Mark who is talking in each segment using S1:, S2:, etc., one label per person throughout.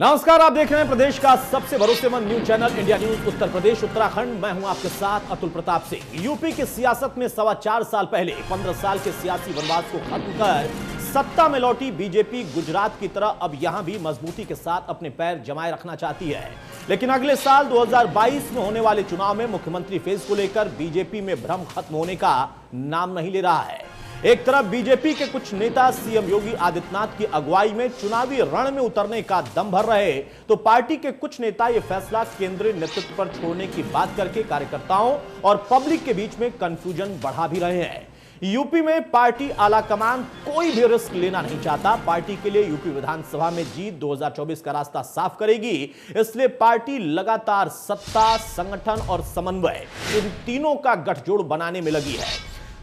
S1: नमस्कार, आप देख रहे हैं प्रदेश का सबसे भरोसेमंद news channel India news Uttar Pradesh Uttarakhand. मैं हूं आपके साथ अतुल प्रताप सिंह। यूपी की सियासत में 4.25 साल पहले 15 साल के सियासी वनवास को खत्म कर सत्ता में लौटी बीजेपी गुजरात की तरह अब यहां भी मजबूती के साथ अपने पैर जमाए रखना चाहती है। लेकिन अगले साल 2022 में होने वाले चुनाव में मुख्यमंत्री फेज को लेकर बीजेपी में भ्रम खत्म होने का नाम नहीं ले रहा है। एक तरफ बीजेपी के कुछ नेता सीएम योगी आदित्यनाथ की अगुवाई में चुनावी रण में उतरने का दम भर रहे, तो पार्टी के कुछ नेता यह फैसला केंद्रीय नेतृत्व पर छोड़ने की बात करके कार्यकर्ताओं और पब्लिक के बीच में कंफ्यूजन बढ़ा भी रहे हैं। यूपी में पार्टी आलाकमान कोई भी रिस्क लेना नहीं चाहता। पार्टी के लिए यूपी विधानसभा में जीत 2024 का रास्ता साफ करेगी, इसलिए पार्टी लगातार सत्ता, संगठन और समन्वय इन तीनों का गठजोड़ बनाने में लगी है।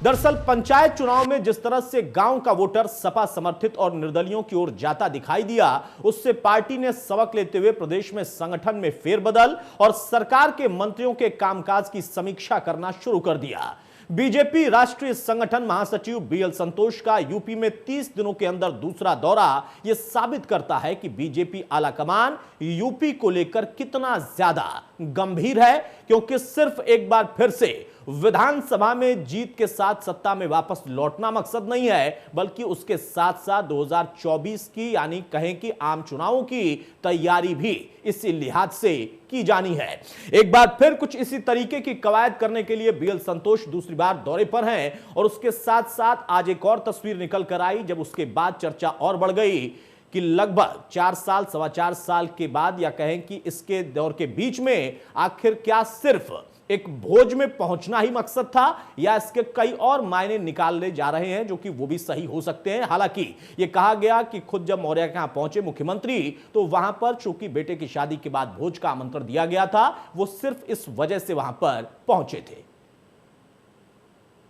S1: दरअसल पंचायत चुनाव में जिस तरह से गांव का वोटर सपा समर्थित और निर्दलियों की ओर जाता दिखाई दिया, उससे पार्टी ने सबक लेते हुए प्रदेश में संगठन में फेरबदल और सरकार के मंत्रियों के कामकाज की समीक्षा करना शुरू कर दिया। बीजेपी राष्ट्रीय संगठन महासचिव बीएल संतोष का यूपी में 30 दिनों के अंदर दूसरा दौरा यह साबित करता है कि बीजेपी आलाकमान यूपी को लेकर कितना ज्यादा गंभीर है, क्योंकि सिर्फ एक बार फिर से विधानसभा में जीत के साथ सत्ता में वापस लौटना मकसद नहीं है, बल्कि उसके साथ साथ 2024 की यानी कहें कि आम चुनावों की तैयारी भी इसी लिहाज से की जानी है। एक बार फिर कुछ इसी तरीके की कवायद करने के लिए बीएल संतोष दूसरी बार दौरे पर हैं और उसके साथ साथ आज एक और तस्वीर निकल कर आई, जब उसके बाद चर्चा और बढ़ गई कि लगभग 4.25 साल के बाद या कहें कि इसके दौर के बीच में आखिर क्या सिर्फ एक भोज में पहुंचना ही मकसद था या इसके कई और मायने निकालने जा रहे हैं, जो कि वो भी सही हो सकते हैं। हालांकि यह कहा गया कि खुद जब मौर्य के यहां पहुंचे मुख्यमंत्री, तो वहां पर चूंकि बेटे की शादी के बाद भोज का आमंत्रण दिया गया था, वो सिर्फ इस वजह से वहां पर पहुंचे थे।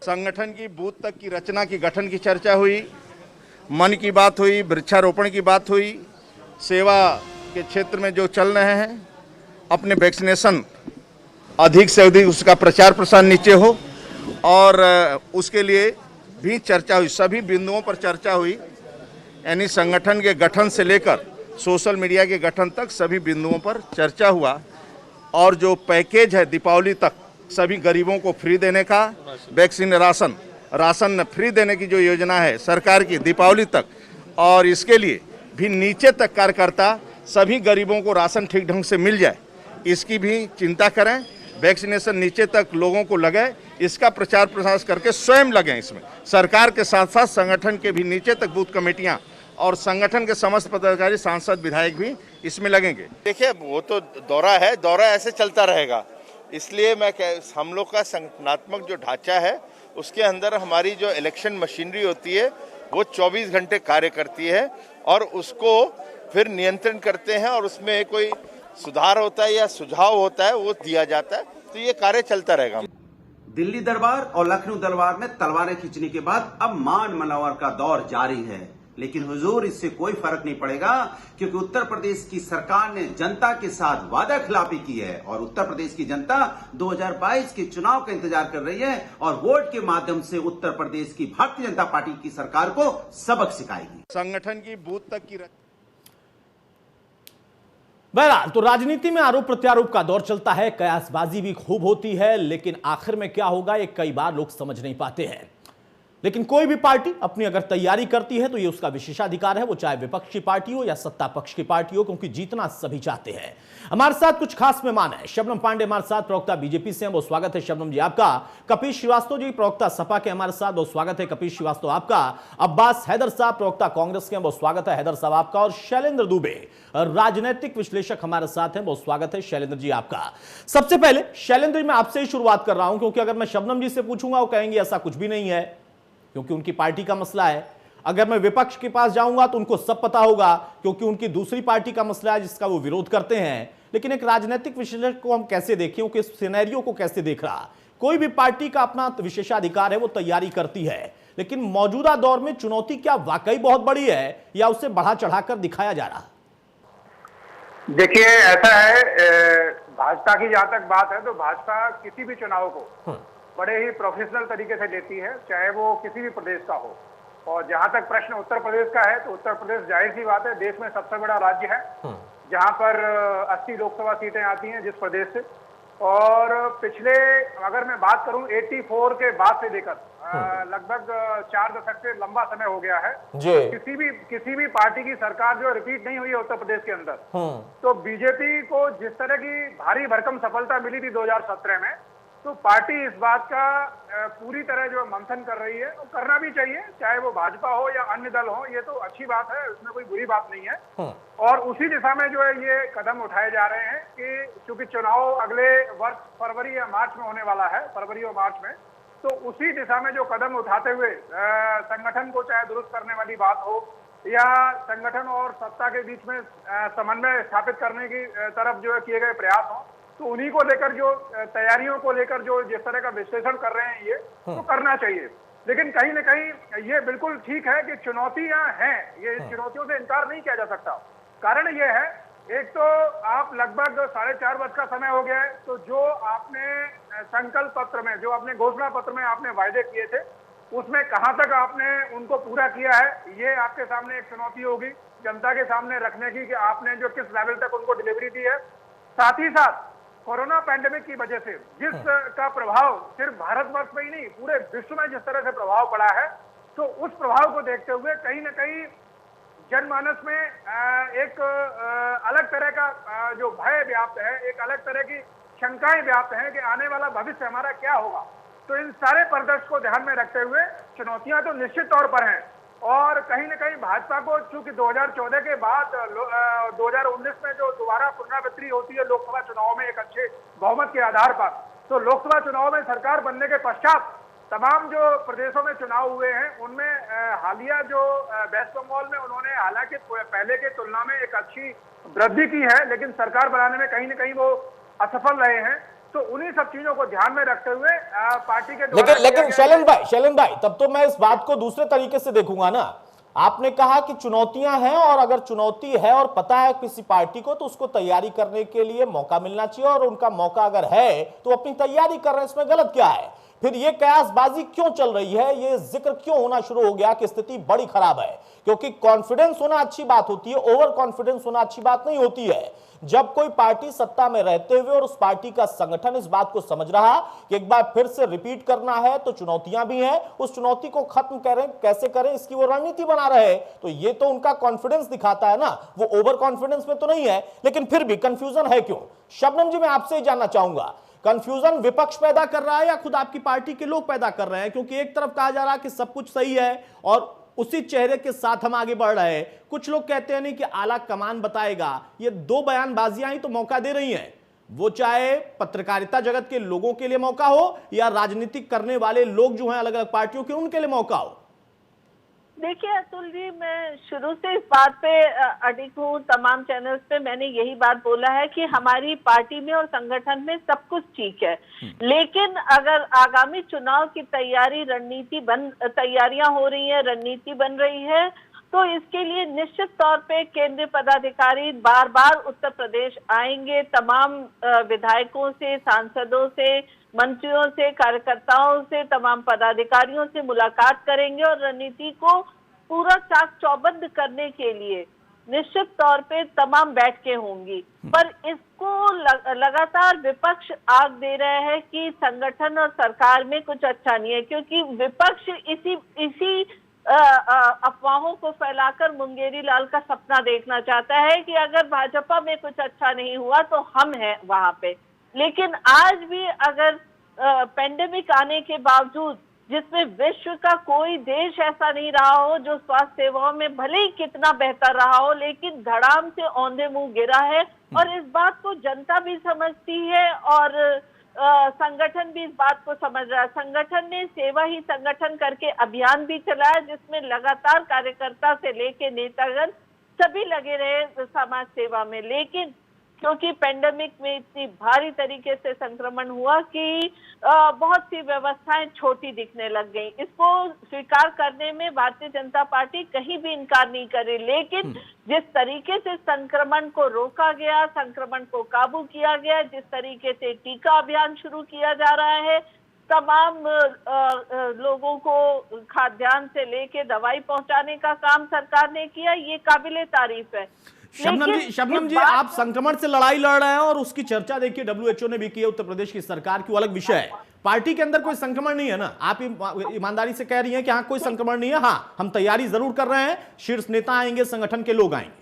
S2: संगठन की बूथ तक की रचना की गठन की चर्चा हुई, मन की बात हुई, वृक्षारोपण की बात हुई, सेवा के क्षेत्र में जो चल रहे हैं, अपने वैक्सीनेशन अधिक से अधिक उसका प्रचार प्रसार नीचे हो, और उसके लिए भी चर्चा हुई। सभी बिंदुओं पर चर्चा हुई, यानी संगठन के गठन से लेकर सोशल मीडिया के गठन तक सभी बिंदुओं पर चर्चा हुआ। और जो पैकेज है दीपावली तक सभी गरीबों को फ्री देने का, वैक्सीन राशन फ्री देने की जो योजना है सरकार की दीपावली तक, और इसके लिए भी नीचे तक कार्यकर्ता सभी गरीबों को राशन ठीक ढंग से मिल जाए, इसकी भी चिंता करें। वैक्सीनेशन नीचे तक लोगों को लगे, इसका प्रचार प्रसार करके स्वयं लगें। इसमें सरकार के साथ साथ संगठन के भी नीचे तक बूथ कमेटियां और संगठन के समस्त पदाधिकारी, सांसद, विधायक भी इसमें लगेंगे।
S3: देखिए, वो तो दौरा है, दौरा ऐसे चलता रहेगा। इसलिए हम लोग का संगठनात्मक जो ढांचा है, उसके अंदर हमारी जो इलेक्शन मशीनरी होती है वो 24 घंटे कार्य करती है और उसको फिर नियंत्रण करते हैं, और उसमें कोई सुधार होता है या सुझाव होता है वो दिया जाता है। तो ये कार्य चलता रहेगा।
S4: दिल्ली दरबार और लखनऊ दरबार में तलवारें खींचने के बाद अब मान मनोवर का दौर जारी है, लेकिन हुजूर इससे कोई फर्क नहीं पड़ेगा, क्योंकि उत्तर प्रदेश की सरकार ने जनता के साथ वादा खिलाफी की है और उत्तर प्रदेश की जनता 2022 के चुनाव का इंतजार कर रही है और वोट के माध्यम से उत्तर प्रदेश की भारतीय जनता पार्टी की सरकार को सबक सिखाएगी।
S2: संगठन की बूथ तक की
S1: बहरहाल तो राजनीति में आरोप प्रत्यारोप का दौर चलता है, कयासबाजी भी खूब होती है, लेकिन आखिर में क्या होगा ये कई बार लोग समझ नहीं पाते हैं। लेकिन कोई भी पार्टी अपनी अगर तैयारी करती है तो ये उसका विशेषाधिकार है, वो चाहे विपक्षी पार्टी हो या सत्ता पक्ष की पार्टी हो, क्योंकि जीतना सभी चाहते हैं। हमारे साथ कुछ खास मेहमान हैं। शबनम पांडे हमारे साथ, प्रवक्ता बीजेपी से हैं, बहुत स्वागत है शबनम जी आपका। कपिल श्रीवास्तव जी प्रवक्ता सपा के हमारे साथ, बहुत स्वागत है कपिल श्रीवास्तव आपका। अब्बास हैदर साहब प्रवक्ता कांग्रेस के, बहुत स्वागत है हैदर साहब आपका। और शैलेंद्र दुबे राजनीतिक विश्लेषक हमारे साथ हैं, बहुत स्वागत है शैलेंद्र जी आपका। सबसे पहले शैलेंद्र जी मैं आपसे ही शुरुआत कर रहा हूं, क्योंकि अगर मैं शबनम जी से पूछूंगा वो कहेंगे ऐसा कुछ भी नहीं है, क्योंकि उनकी पार्टी का मसला है। अगर मैं विपक्ष के पास जाऊंगा तो उनको सब पता होगा, क्योंकि उनकी दूसरी पार्टी का मसला है जिसका वो विरोध करते हैं। लेकिन एक राजनीतिक विश्लेषक को हम कैसे देखें, कि इस सिनेरियो को कैसे देख रहा। कोई भी पार्टी का अपना विशेषाधिकार है, वो तैयारी करती है, लेकिन मौजूदा दौर में चुनौती क्या वाकई बहुत बड़ी है या उसे बढ़ा चढ़ाकर दिखाया जा रहा?
S5: देखिए, ऐसा है, भाजपा की जहां तक बात है तो भाजपा किसी भी चुनाव को बड़े ही प्रोफेशनल तरीके से लेती है, चाहे वो किसी भी प्रदेश का हो। और जहां तक प्रश्न उत्तर प्रदेश का है, तो उत्तर प्रदेश जाहिर सी बात है देश में सबसे बड़ा राज्य है। जहां पर 80 लोकसभा सीटें आती हैं जिस प्रदेश से। और पिछले अगर मैं बात करूं 84 के बाद से लेकर लगभग 4 दशक से लंबा समय हो गया है
S1: जी।
S5: किसी भी पार्टी की सरकार जो रिपीट नहीं हुई है उत्तर प्रदेश के अंदर। तो बीजेपी को जिस तरह की भारी भरकम सफलता मिली थी 2017 में, तो पार्टी इस बात का पूरी तरह जो मंथन कर रही है, वो करना भी चाहिए, चाहे वो भाजपा हो या अन्य दल हो। ये तो अच्छी बात है, उसमें कोई बुरी बात नहीं है। और उसी दिशा में जो है ये कदम उठाए जा रहे हैं कि चूंकि चुनाव अगले वर्ष फरवरी या मार्च में होने वाला है, फरवरी और मार्च में, तो उसी दिशा में जो कदम उठाते हुए संगठन को चाहे दुरुस्त करने वाली बात हो या संगठन और सत्ता के बीच में समन्वय स्थापित करने की तरफ जो है किए गए प्रयास हो, तो उन्हीं को लेकर जो तैयारियों को लेकर जो जिस तरह का विश्लेषण कर रहे हैं ये तो करना चाहिए। लेकिन कहीं न कहीं ये बिल्कुल ठीक है कि चुनौतियां हैं, ये चुनौतियों से इनकार नहीं किया जा सकता। कारण ये है, एक तो आप लगभग 4.5 वर्ष का समय हो गया है, तो जो आपने संकल्प पत्र में, जो आपने घोषणा पत्र में आपने वायदे किए थे, उसमें कहां तक आपने उनको पूरा किया है, ये आपके सामने एक चुनौती होगी जनता के सामने रखने की कि आपने जो किस लेवल तक उनको डिलीवरी दी है। साथ ही साथ कोरोना पैंडेमिक की वजह से जिस का प्रभाव सिर्फ भारतवर्ष में ही नहीं पूरे विश्व में जिस तरह से प्रभाव पड़ा है, तो उस प्रभाव को देखते हुए कहीं न कहीं जनमानस में एक अलग तरह का जो भय व्याप्त है, एक अलग तरह की शंकाएं व्याप्त हैं कि आने वाला भविष्य हमारा क्या होगा। तो इन सारे परिदृश्य को ध्यान में रखते हुए चुनौतियां तो निश्चित तौर पर हैं। और कहीं न कहीं भाजपा को चूंकि 2014 के बाद 2019 में जो दोबारा पुनरावृत्ति होती है लोकसभा चुनाव में एक अच्छे बहुमत के आधार पर, तो लोकसभा चुनाव में सरकार बनने के पश्चात तमाम जो प्रदेशों में चुनाव हुए हैं उनमें हालिया जो वेस्ट बंगाल में उन्होंने हालांकि पहले के तुलना में एक अच्छी वृद्धि की है, लेकिन सरकार बनाने में कहीं न कहीं वो असफल रहे हैं। तो उन्हीं सब चीजों को ध्यान में रखते हुए पार्टी के
S1: लेकिन शैलेंद्र भाई तब तो मैं इस बात को दूसरे तरीके से देखूंगा ना। आपने कहा कि चुनौतियां हैं, और अगर चुनौती है और पता है किसी पार्टी को, तो उसको तैयारी करने के लिए मौका मिलना चाहिए, और उनका मौका अगर है तो अपनी तैयारी कर रहे हैं, इसमें गलत क्या है? फिर ये कयासबाजी क्यों चल रही है? ये जिक्र क्यों होना शुरू हो गया कि स्थिति बड़ी खराब है? क्योंकि कॉन्फिडेंस होना अच्छी बात होती है, ओवर कॉन्फिडेंस होना अच्छी बात नहीं होती है। जब कोई पार्टी सत्ता में रहते हुए और उस पार्टी का संगठन इस बात को समझ रहा कि एक बार फिर से रिपीट करना है, तो चुनौतियां भी हैं, उस चुनौती को खत्म करें, कैसे करें, इसकी वो रणनीति बना रहे, तो ये तो उनका कॉन्फिडेंस दिखाता है ना। वो ओवर कॉन्फिडेंस में तो नहीं है, लेकिन फिर भी कंफ्यूजन है क्यों? शबनम जी, मैं आपसे ही जानना चाहूंगा, कंफ्यूजन विपक्ष पैदा कर रहा है या खुद आपकी पार्टी के लोग पैदा कर रहे हैं? क्योंकि एक तरफ कहा जा रहा है कि सब कुछ सही है और उसी चेहरे के साथ हम आगे बढ़ रहे हैं, कुछ लोग कहते हैं नहीं कि आला कमान बताएगा। ये दो बयानबाजियां ही तो मौका दे रही हैं, वो चाहे पत्रकारिता जगत के लोगों के लिए मौका हो या राजनीतिक करने वाले लोग जो हैं अलग अलग पार्टियों के, उनके लिए मौका हो।
S6: देखिए अतुल जी, मैं शुरू से इस बात पे अडिग हूँ, तमाम चैनल्स पे मैंने यही बात बोला है कि हमारी पार्टी में और संगठन में सब कुछ ठीक है, लेकिन अगर आगामी चुनाव की तैयारियां हो रही है, रणनीति बन रही है, तो इसके लिए निश्चित तौर पे केंद्रीय पदाधिकारी बार बार उत्तर प्रदेश आएंगे, तमाम विधायकों से, सांसदों से, मंत्रियों से, कार्यकर्ताओं से, तमाम पदाधिकारियों से मुलाकात करेंगे और रणनीति को पूरा चाक चौबंद करने के लिए निश्चित तौर पे तमाम बैठकें होंगी। पर इसको लगातार विपक्ष आग दे रहा है कि संगठन और सरकार में कुछ अच्छा नहीं है, क्योंकि विपक्ष इसी अफवाहों को फैलाकर मुंगेरी लाल का सपना देखना चाहता है कि अगर भाजपा में कुछ अच्छा नहीं हुआ तो हम हैं वहां पे। लेकिन आज भी अगर पेंडेमिक आने के बावजूद, जिसमें विश्व का कोई देश ऐसा नहीं रहा हो जो स्वास्थ्य सेवाओं में भले ही कितना बेहतर रहा हो, लेकिन धड़ाम से औंधे मुंह गिरा है, और इस बात को जनता भी समझती है और संगठन भी इस बात को समझ रहा है। संगठन ने सेवा ही संगठन करके अभियान भी चलाया, जिसमें लगातार कार्यकर्ता से लेके नेतागण सभी लगे रहे समाज सेवा में। लेकिन क्योंकि पेंडेमिक में इतनी भारी तरीके से संक्रमण हुआ कि बहुत सी व्यवस्थाएं छोटी दिखने लग गई। इसको स्वीकार करने में भारतीय जनता पार्टी कहीं भी इनकार नहीं करे, लेकिन जिस तरीके से संक्रमण को रोका गया, संक्रमण को काबू किया गया, जिस तरीके से टीका अभियान शुरू किया जा रहा है, तमाम लोगों को खाद्यान्न से लेके दवाई पहुंचाने का काम सरकार ने किया, ये काबिले तारीफ है।
S1: शबनम जी आप संक्रमण से लड़ाई लड़ रहे हैं और उसकी चर्चा देखिए डब्ल्यूएचओ ने भी की है, उत्तर प्रदेश की सरकार की, वो अलग विषय है। पार्टी के अंदर कोई संक्रमण नहीं है ना, आप ईमानदारी से कह रही हैं कि हाँ कोई संक्रमण नहीं है, हाँ हम तैयारी जरूर कर रहे हैं, शीर्ष नेता आएंगे, संगठन के लोग आएंगे।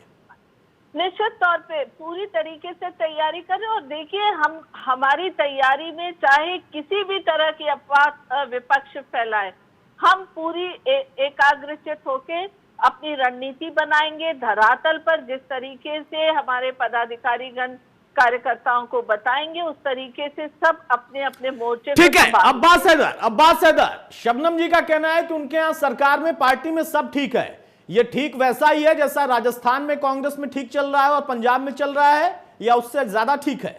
S6: निश्चित तौर पे पूरी तरीके से तैयारी करें। और देखिए हम हमारी तैयारी में चाहे किसी भी तरह की अफवाह विपक्ष फैलाए, हम पूरी एकाग्रचित होके अपनी रणनीति बनाएंगे। धरातल पर जिस तरीके से हमारे पदाधिकारीगण कार्यकर्ताओं को बताएंगे उस तरीके से सब अपने अपने मोर्चे।
S1: ठीक है, अब्बास हैदर, शबनम जी का कहना है कि उनके यहाँ सरकार में पार्टी में सब ठीक है, ये ठीक वैसा ही है जैसा राजस्थान में कांग्रेस में ठीक चल रहा है और पंजाब में चल रहा है, या उससे ज्यादा ठीक है?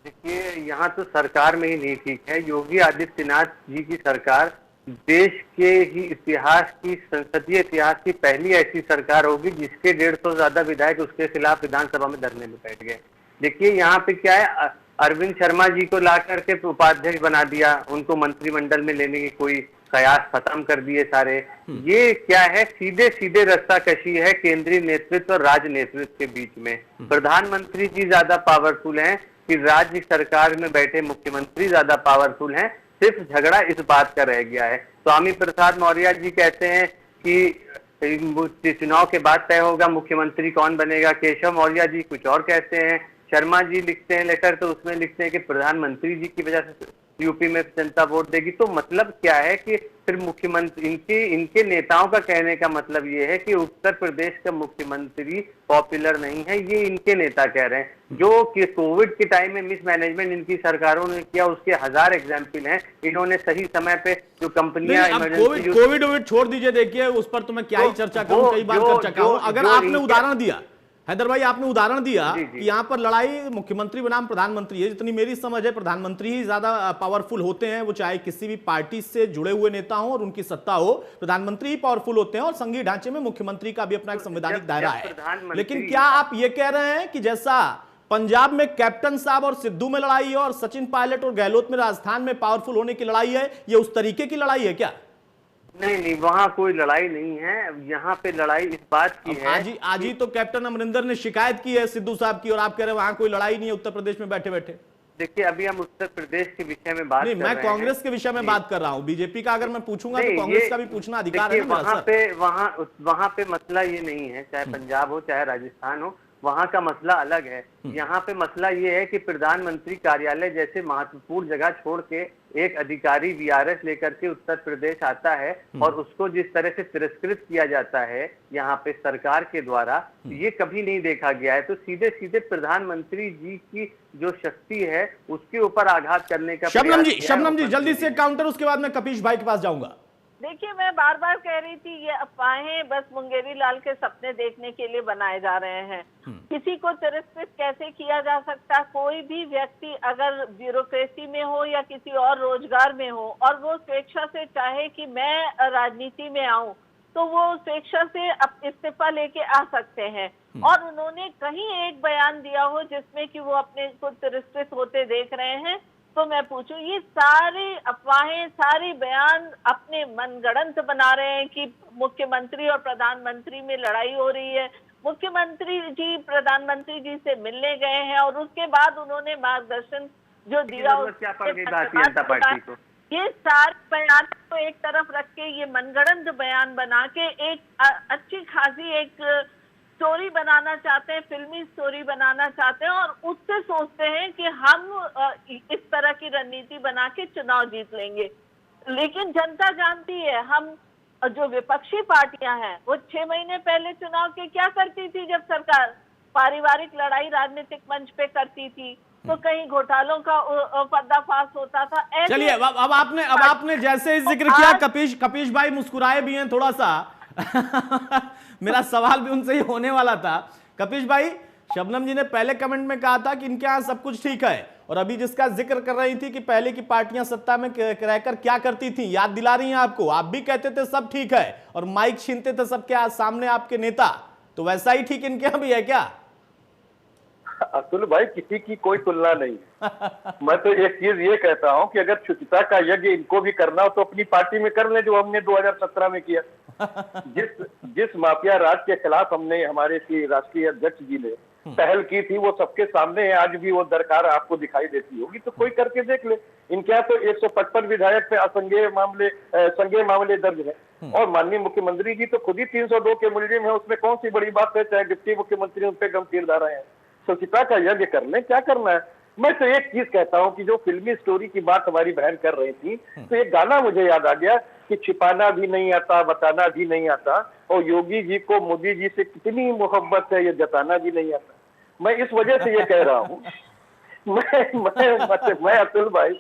S7: देखिए यहाँ तो सरकार में ही नहीं ठीक है। योगी आदित्यनाथ जी की सरकार देश के ही इतिहास की, संसदीय इतिहास की पहली ऐसी सरकार होगी जिसके 150 ज्यादा विधायक उसके खिलाफ विधानसभा में धरने में बैठ गए। देखिए यहाँ पे क्या है, अरविंद शर्मा जी को ला करके उपाध्यक्ष बना दिया, उनको मंत्रिमंडल में लेने की कोई कयास खत्म कर दिए सारे। ये क्या है, सीधे सीधे रास्ता कशी है केंद्रीय नेतृत्व और राज्य नेतृत्व के बीच में। प्रधानमंत्री जी ज्यादा पावरफुल हैं कि राज्य सरकार में बैठे मुख्यमंत्री ज्यादा पावरफुल हैं। सिर्फ झगड़ा इस बात का रह गया है। स्वामी प्रसाद मौर्य जी कहते हैं कि चुनाव के बाद तय होगा मुख्यमंत्री कौन बनेगा, केशव मौर्य जी कुछ और कहते हैं, शर्मा जी लिखते हैं लेटर तो उसमें लिखते हैं कि प्रधानमंत्री जी की वजह से यूपी में जनता वोट देगी। तो मतलब क्या है कि फिर मुख्यमंत्री इनके नेताओं का कहने का मतलब ये है कि उत्तर प्रदेश का मुख्यमंत्री पॉपुलर नहीं है, ये इनके नेता कह रहे हैं। जो कि कोविड के टाइम में मिसमैनेजमेंट इनकी सरकारों ने किया उसके 1000 एग्जाम्पल हैं। इन्होंने सही समय पे जो कंपनियां
S1: कोविड छोड़ दीजिए, देखिए उस पर तो मैं क्या ही चर्चा करूं, कई बार कर चुका हूं। अगर आपने उदाहरण दिया हैदर भाई, आपने उदाहरण दिया कि यहाँ पर लड़ाई मुख्यमंत्री बनाम प्रधानमंत्री है, जितनी मेरी समझ है प्रधानमंत्री ही ज्यादा पावरफुल होते हैं, वो चाहे किसी भी पार्टी से जुड़े हुए नेता हो और उनकी सत्ता हो, प्रधानमंत्री ही पावरफुल होते हैं और संघीय ढांचे में मुख्यमंत्री का भी अपना एक संवैधानिक दायरा है। लेकिन क्या आप ये कह रहे हैं कि जैसा पंजाब में कैप्टन साहब और सिद्धू में लड़ाई है और सचिन पायलट और गहलोत में राजस्थान में पावरफुल होने की लड़ाई है, ये उस तरीके की लड़ाई है क्या?
S7: नहीं, वहां कोई लड़ाई नहीं है। यहाँ पे लड़ाई इस बात की है।
S1: आज ही तो कैप्टन अमरिंदर ने शिकायत की है सिद्धू साहब की, और आप कह रहे हैं वहां कोई लड़ाई नहीं है उत्तर प्रदेश में बैठे बैठे।
S7: देखिए अभी हम उत्तर प्रदेश के विषय में बात
S1: नहीं, मैं कांग्रेस के विषय में बात कर रहा हूँ। बीजेपी का अगर मैं पूछूंगा तो कांग्रेस का भी पूछना अधिकार है।
S7: वहां पे मसला ये नहीं है, चाहे पंजाब हो चाहे राजस्थान हो, वहां का मसला अलग है। यहाँ पे मसला ये है कि प्रधानमंत्री कार्यालय जैसे महत्वपूर्ण जगह छोड़ के एक अधिकारी वीआरएस लेकर के उत्तर प्रदेश आता है और उसको जिस तरह से तिरस्कृत किया जाता है यहाँ पे सरकार के द्वारा, ये कभी नहीं देखा गया है। तो सीधे सीधे प्रधानमंत्री जी की जो शक्ति है उसके ऊपर आघात करने का।
S1: शबनम जी जल्दी से काउंटर, उसके बाद मैं कपीश भाई के पास जाऊंगा।
S6: देखिए मैं बार बार कह रही थी ये अफवाहें बस मुंगेरी लाल के सपने देखने के लिए बनाए जा रहे हैं। किसी को तिरस्कृत कैसे किया जा सकता? कोई भी व्यक्ति अगर ब्यूरोक्रेसी में हो या किसी और रोजगार में हो और वो स्वेच्छा से चाहे कि मैं राजनीति में आऊं, तो वो स्वेच्छा से इस्तीफा लेके आ सकते हैं। और उन्होंने कहीं एक बयान दिया हो जिसमें कि वो अपने को तिरस्कृत होते देख रहे हैं, तो मैं पूछूं, ये सारी अफवाहें, सारी बयान अपने मनगढ़ंत बना रहे हैं कि मुख्यमंत्री और प्रधानमंत्री में लड़ाई हो रही है। मुख्यमंत्री जी प्रधानमंत्री जी से मिलने गए हैं और उसके बाद उन्होंने मार्गदर्शन जो दिया ये सारे बयान को एक तरफ रख के ये मनगढ़ंत बयान बना के एक अच्छी खासी एक स्टोरी बनाना चाहते हैं, फिल्मी स्टोरी बनाना चाहते हैं और उससे सोचते हैं कि हम इस तरह की रणनीति बना के चुनाव जीत लेंगे। लेकिन जनता जानती है, हम जो विपक्षी पार्टियां हैं वो 6 महीने पहले चुनाव के क्या करती थी? जब सरकार पारिवारिक लड़ाई राजनीतिक मंच पे करती थी तो कहीं घोटालों का पर्दाफाश होता था।
S1: चलिए अब आपने जैसे जिक्र किया, कपीश भाई मुस्कुराए भी हैं थोड़ा सा मेरा सवाल भी उनसे ही होने वाला था। कपीश भाई, शबनम जी ने पहले कमेंट में कहा था कि इनके यहाँ सब कुछ ठीक है, और अभी जिसका जिक्र कर रही थी कि पहले की पार्टियां सत्ता में रहकर क्या करती थी, याद दिला रही हैं आपको। आप भी कहते थे सब ठीक है और माइक छीनते थे सबके सामने आपके नेता, तो वैसा ही ठीक इनके यहाँ भी है क्या?
S8: अतुल भाई, किसी की कोई तुलना नहीं है। मैं तो एक चीज ये कहता हूं कि अगर शुचिता का यज्ञ इनको भी करना हो तो अपनी पार्टी में कर ले, जो हमने 2017 में किया। जिस माफिया राज के खिलाफ हमने, हमारे राष्ट्रीय अध्यक्ष जी ने पहल की थी, वो सबके सामने है। आज भी वो दरकार आपको दिखाई देती होगी, तो कोई करके देख ले। इनके यहाँ तो 155 विधायक पे संज्ञेय मामले दर्ज है, और माननीय मुख्यमंत्री जी तो खुद ही 302 के मुलजिम है। उसमें कौन सी बड़ी बात है, चाहे डिप्टी मुख्यमंत्री उन पे गंभीर धारा है। स्वच्छता का यज्ञ कर ले, क्या करना है। मैं तो एक चीज कहता हूं कि जो फिल्मी स्टोरी की बात हमारी बहन कर रही थी, तो एक गाना मुझे याद आ गया कि छिपाना भी नहीं आता, बताना भी नहीं आता, और योगी जी को मोदी जी से कितनी मोहब्बत है ये जताना भी नहीं आता। मैं इस वजह से ये कह रहा हूँ, मैं अतुल भाई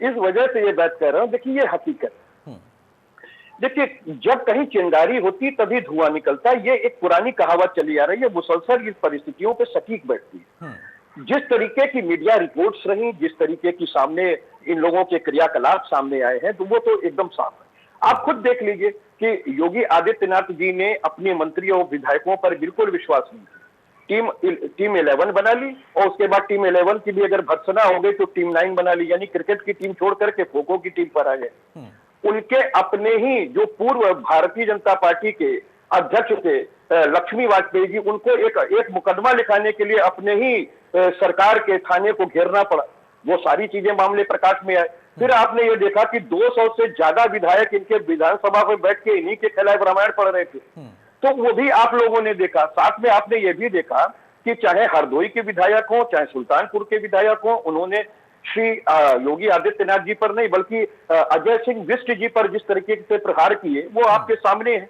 S8: इस वजह से ये बात कह रहा हूँ। देखिए, ये हकीकत, देखिए, जब कहीं चिंगारी होती तभी धुआं निकलता। ये एक पुरानी कहावत चली आ रही है, मुसलसल इस परिस्थितियों पे सटीक बैठती है। जिस तरीके की मीडिया रिपोर्ट्स रही, जिस तरीके की सामने इन लोगों के क्रियाकलाप सामने आए हैं, तो वो तो एकदम साफ है। आप खुद देख लीजिए कि योगी आदित्यनाथ जी ने अपने मंत्रियों और विधायकों पर बिल्कुल विश्वास नहीं किया। टीम 11 बना ली, और उसके बाद टीम 11 की भी अगर भर्त्सना हो गई तो टीम 9 बना ली, यानी क्रिकेट की टीम छोड़ करके खो खो की टीम पर आ गए। उनके अपने ही जो पूर्व भारतीय जनता पार्टी के अध्यक्ष थे लक्ष्मी वाजपेयी जी, उनको एक मुकदमा लिखाने के लिए अपने ही सरकार के थाने को घेरना पड़ा। वो सारी चीजें मामले प्रकाश में आए। फिर आपने ये देखा कि 200 से ज्यादा विधायक इनके विधानसभा में बैठ के इन्हीं के खिलाफ रामायण पढ़ रहे थे, तो वो भी आप लोगों ने देखा। साथ में आपने ये भी देखा कि चाहे हरदोई के विधायक हो, चाहे सुल्तानपुर के विधायक हो, उन्होंने श्री योगी आदित्यनाथ जी पर नहीं बल्कि अजय सिंह बिष्ट जी पर जिस तरीके से प्रहार किए, वो आपके सामने है।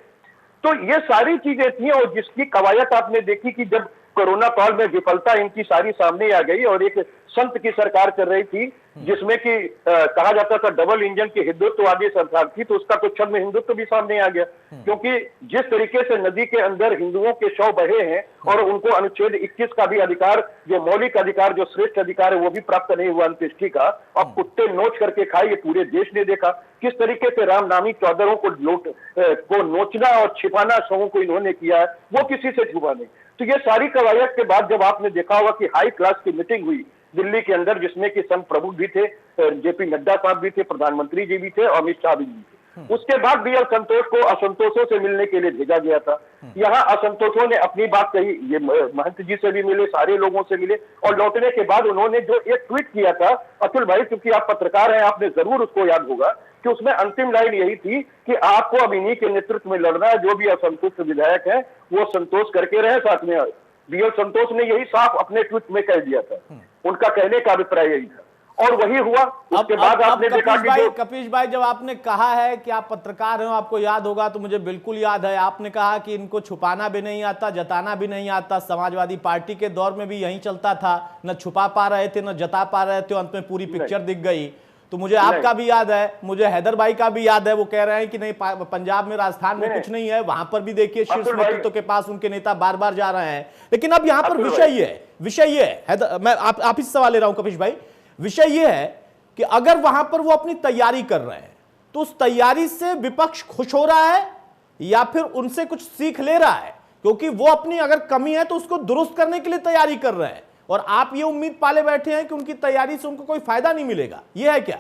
S8: तो ये सारी चीजें थी, और जिसकी कवायद आपने देखी कि जब कोरोना काल में विफलता इनकी सारी सामने आ गई, और एक संत की सरकार कर रही थी जिसमें कि कहा जाता था डबल इंजन की हिंदुत्ववादी सरकार थी, तो उसका कुछ में हिंदुत्व भी सामने आ गया। क्योंकि जिस तरीके से नदी के अंदर हिंदुओं के शव बहे हैं, और उनको अनुच्छेद 21 का भी अधिकार, जो मौलिक अधिकार, जो श्रेष्ठ अधिकार है, वो भी प्राप्त नहीं हुआ अंत्येष्टि का, और कुत्ते नोच करके खाए, ये पूरे देश ने देखा। किस तरीके से रामनामी चौधरों को नोचना और छिपाना शवों को इन्होंने किया है, वो किसी से छुपा नहीं। तो ये सारी कवायद के बाद जब आपने देखा होगा कि हाई क्लास की मीटिंग हुई दिल्ली के अंदर, जिसमें कि संत प्रमुख भी थे, जेपी नड्डा साहब भी थे, प्रधानमंत्री जी भी थे, और अमित शाह भी थे। उसके बाद बीएल संतोष को असंतोषों से मिलने के लिए भेजा गया था। यहाँ असंतोषों ने अपनी बात कही, ये महंत जी से भी मिले, सारे लोगों से मिले, और लौटने के बाद उन्होंने जो एक ट्वीट किया था, अतुल भाई क्योंकि आप पत्रकार हैं, आपने जरूर उसको याद होगा कि उसमें अंतिम लाइन यही थी कि आपको अब इन्हीं के नेतृत्व में लड़ना है, जो भी असंतुष्ट विधायक है वो संतोष करके रहे साथ में। बीएल संतोष ने यही साफ अपने ट्वीट में कह दिया था, उनका कहने का अभिप्राय यही था, और वही हुआ। उसके बाद आपने देखा कि
S1: कपीश भाई, जब आपने कहा है कि आप पत्रकार हैं, आपको याद होगा, तो मुझे बिल्कुल याद है, आपने कहा कि इनको छुपाना भी नहीं आता, जताना भी नहीं आता। समाजवादी पार्टी के दौर में भी यही चलता था, न छुपा पा रहे थे न जता पा रहे थे, अंत में पूरी पिक्चर दिख गई। तो मुझे आपका भी याद है, मुझे हैदर भाई का भी याद है, वो कह रहे हैं कि नहीं पंजाब में, राजस्थान में कुछ नहीं है, वहां पर भी देखिए शीर्ष नेतृत्व के पास उनके नेता बार बार जा रहे हैं। लेकिन अब यहाँ पर विषय ये है, मैं आप ही सवाल ले रहा हूं कपीश भाई, विषय ये है कि अगर वहां पर वो अपनी तैयारी कर रहे हैं, तो उस तैयारी से विपक्ष खुश हो रहा है या फिर उनसे कुछ सीख ले रहा है? क्योंकि वो अपनी अगर कमी है तो उसको दुरुस्त करने के लिए तैयारी कर रहे हैं, और आप ये उम्मीद पाले बैठे हैं कि उनकी तैयारी से उनको कोई फायदा नहीं मिलेगा। ये है क्या?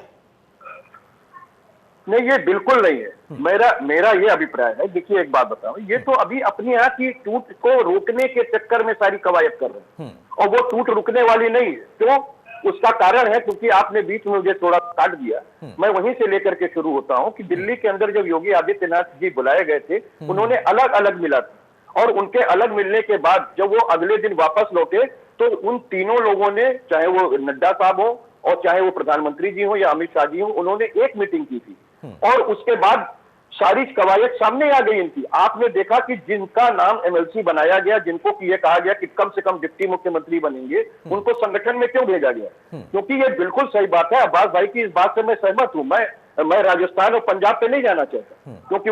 S8: नहीं, ये बिल्कुल नहीं है। मेरा ये अभिप्राय है। देखिए, एक बात बताऊं, ये तो अभी अपने यहाँ की टूट को रोकने के चक्कर में सारी कवायद कर रहे हैं, और वो टूट रुकने वाली नहीं है। क्यों? उसका कारण है क्योंकि आपने बीच में मुझे थोड़ा काट दिया, मैं वहीं से लेकर के शुरू होता हूं कि दिल्ली के अंदर जब योगी आदित्यनाथ जी बुलाए गए थे, उन्होंने अलग अलग मिला था, और उनके अलग मिलने के बाद जब वो अगले दिन वापस लौटे, तो उन तीनों लोगों ने, चाहे वो नड्डा साहब हो और चाहे वो प्रधानमंत्री जी हो या अमित शाह जी हो, उन्होंने एक मीटिंग की थी, और उसके बाद सारी कवायद सामने आ गई इनकी। आपने देखा कि जिनका नाम एमएलसी बनाया गया, जिनको कि ये कहा गया कि कम से कम डिप्टी मुख्यमंत्री बनेंगे, उनको संगठन में क्यों भेजा गया? क्योंकि ये बिल्कुल सही बात है। अब्बास भाई की इस बात से मैं सहमत हूं। मैं राजस्थान और पंजाब पे नहीं जाना चाहता, क्योंकि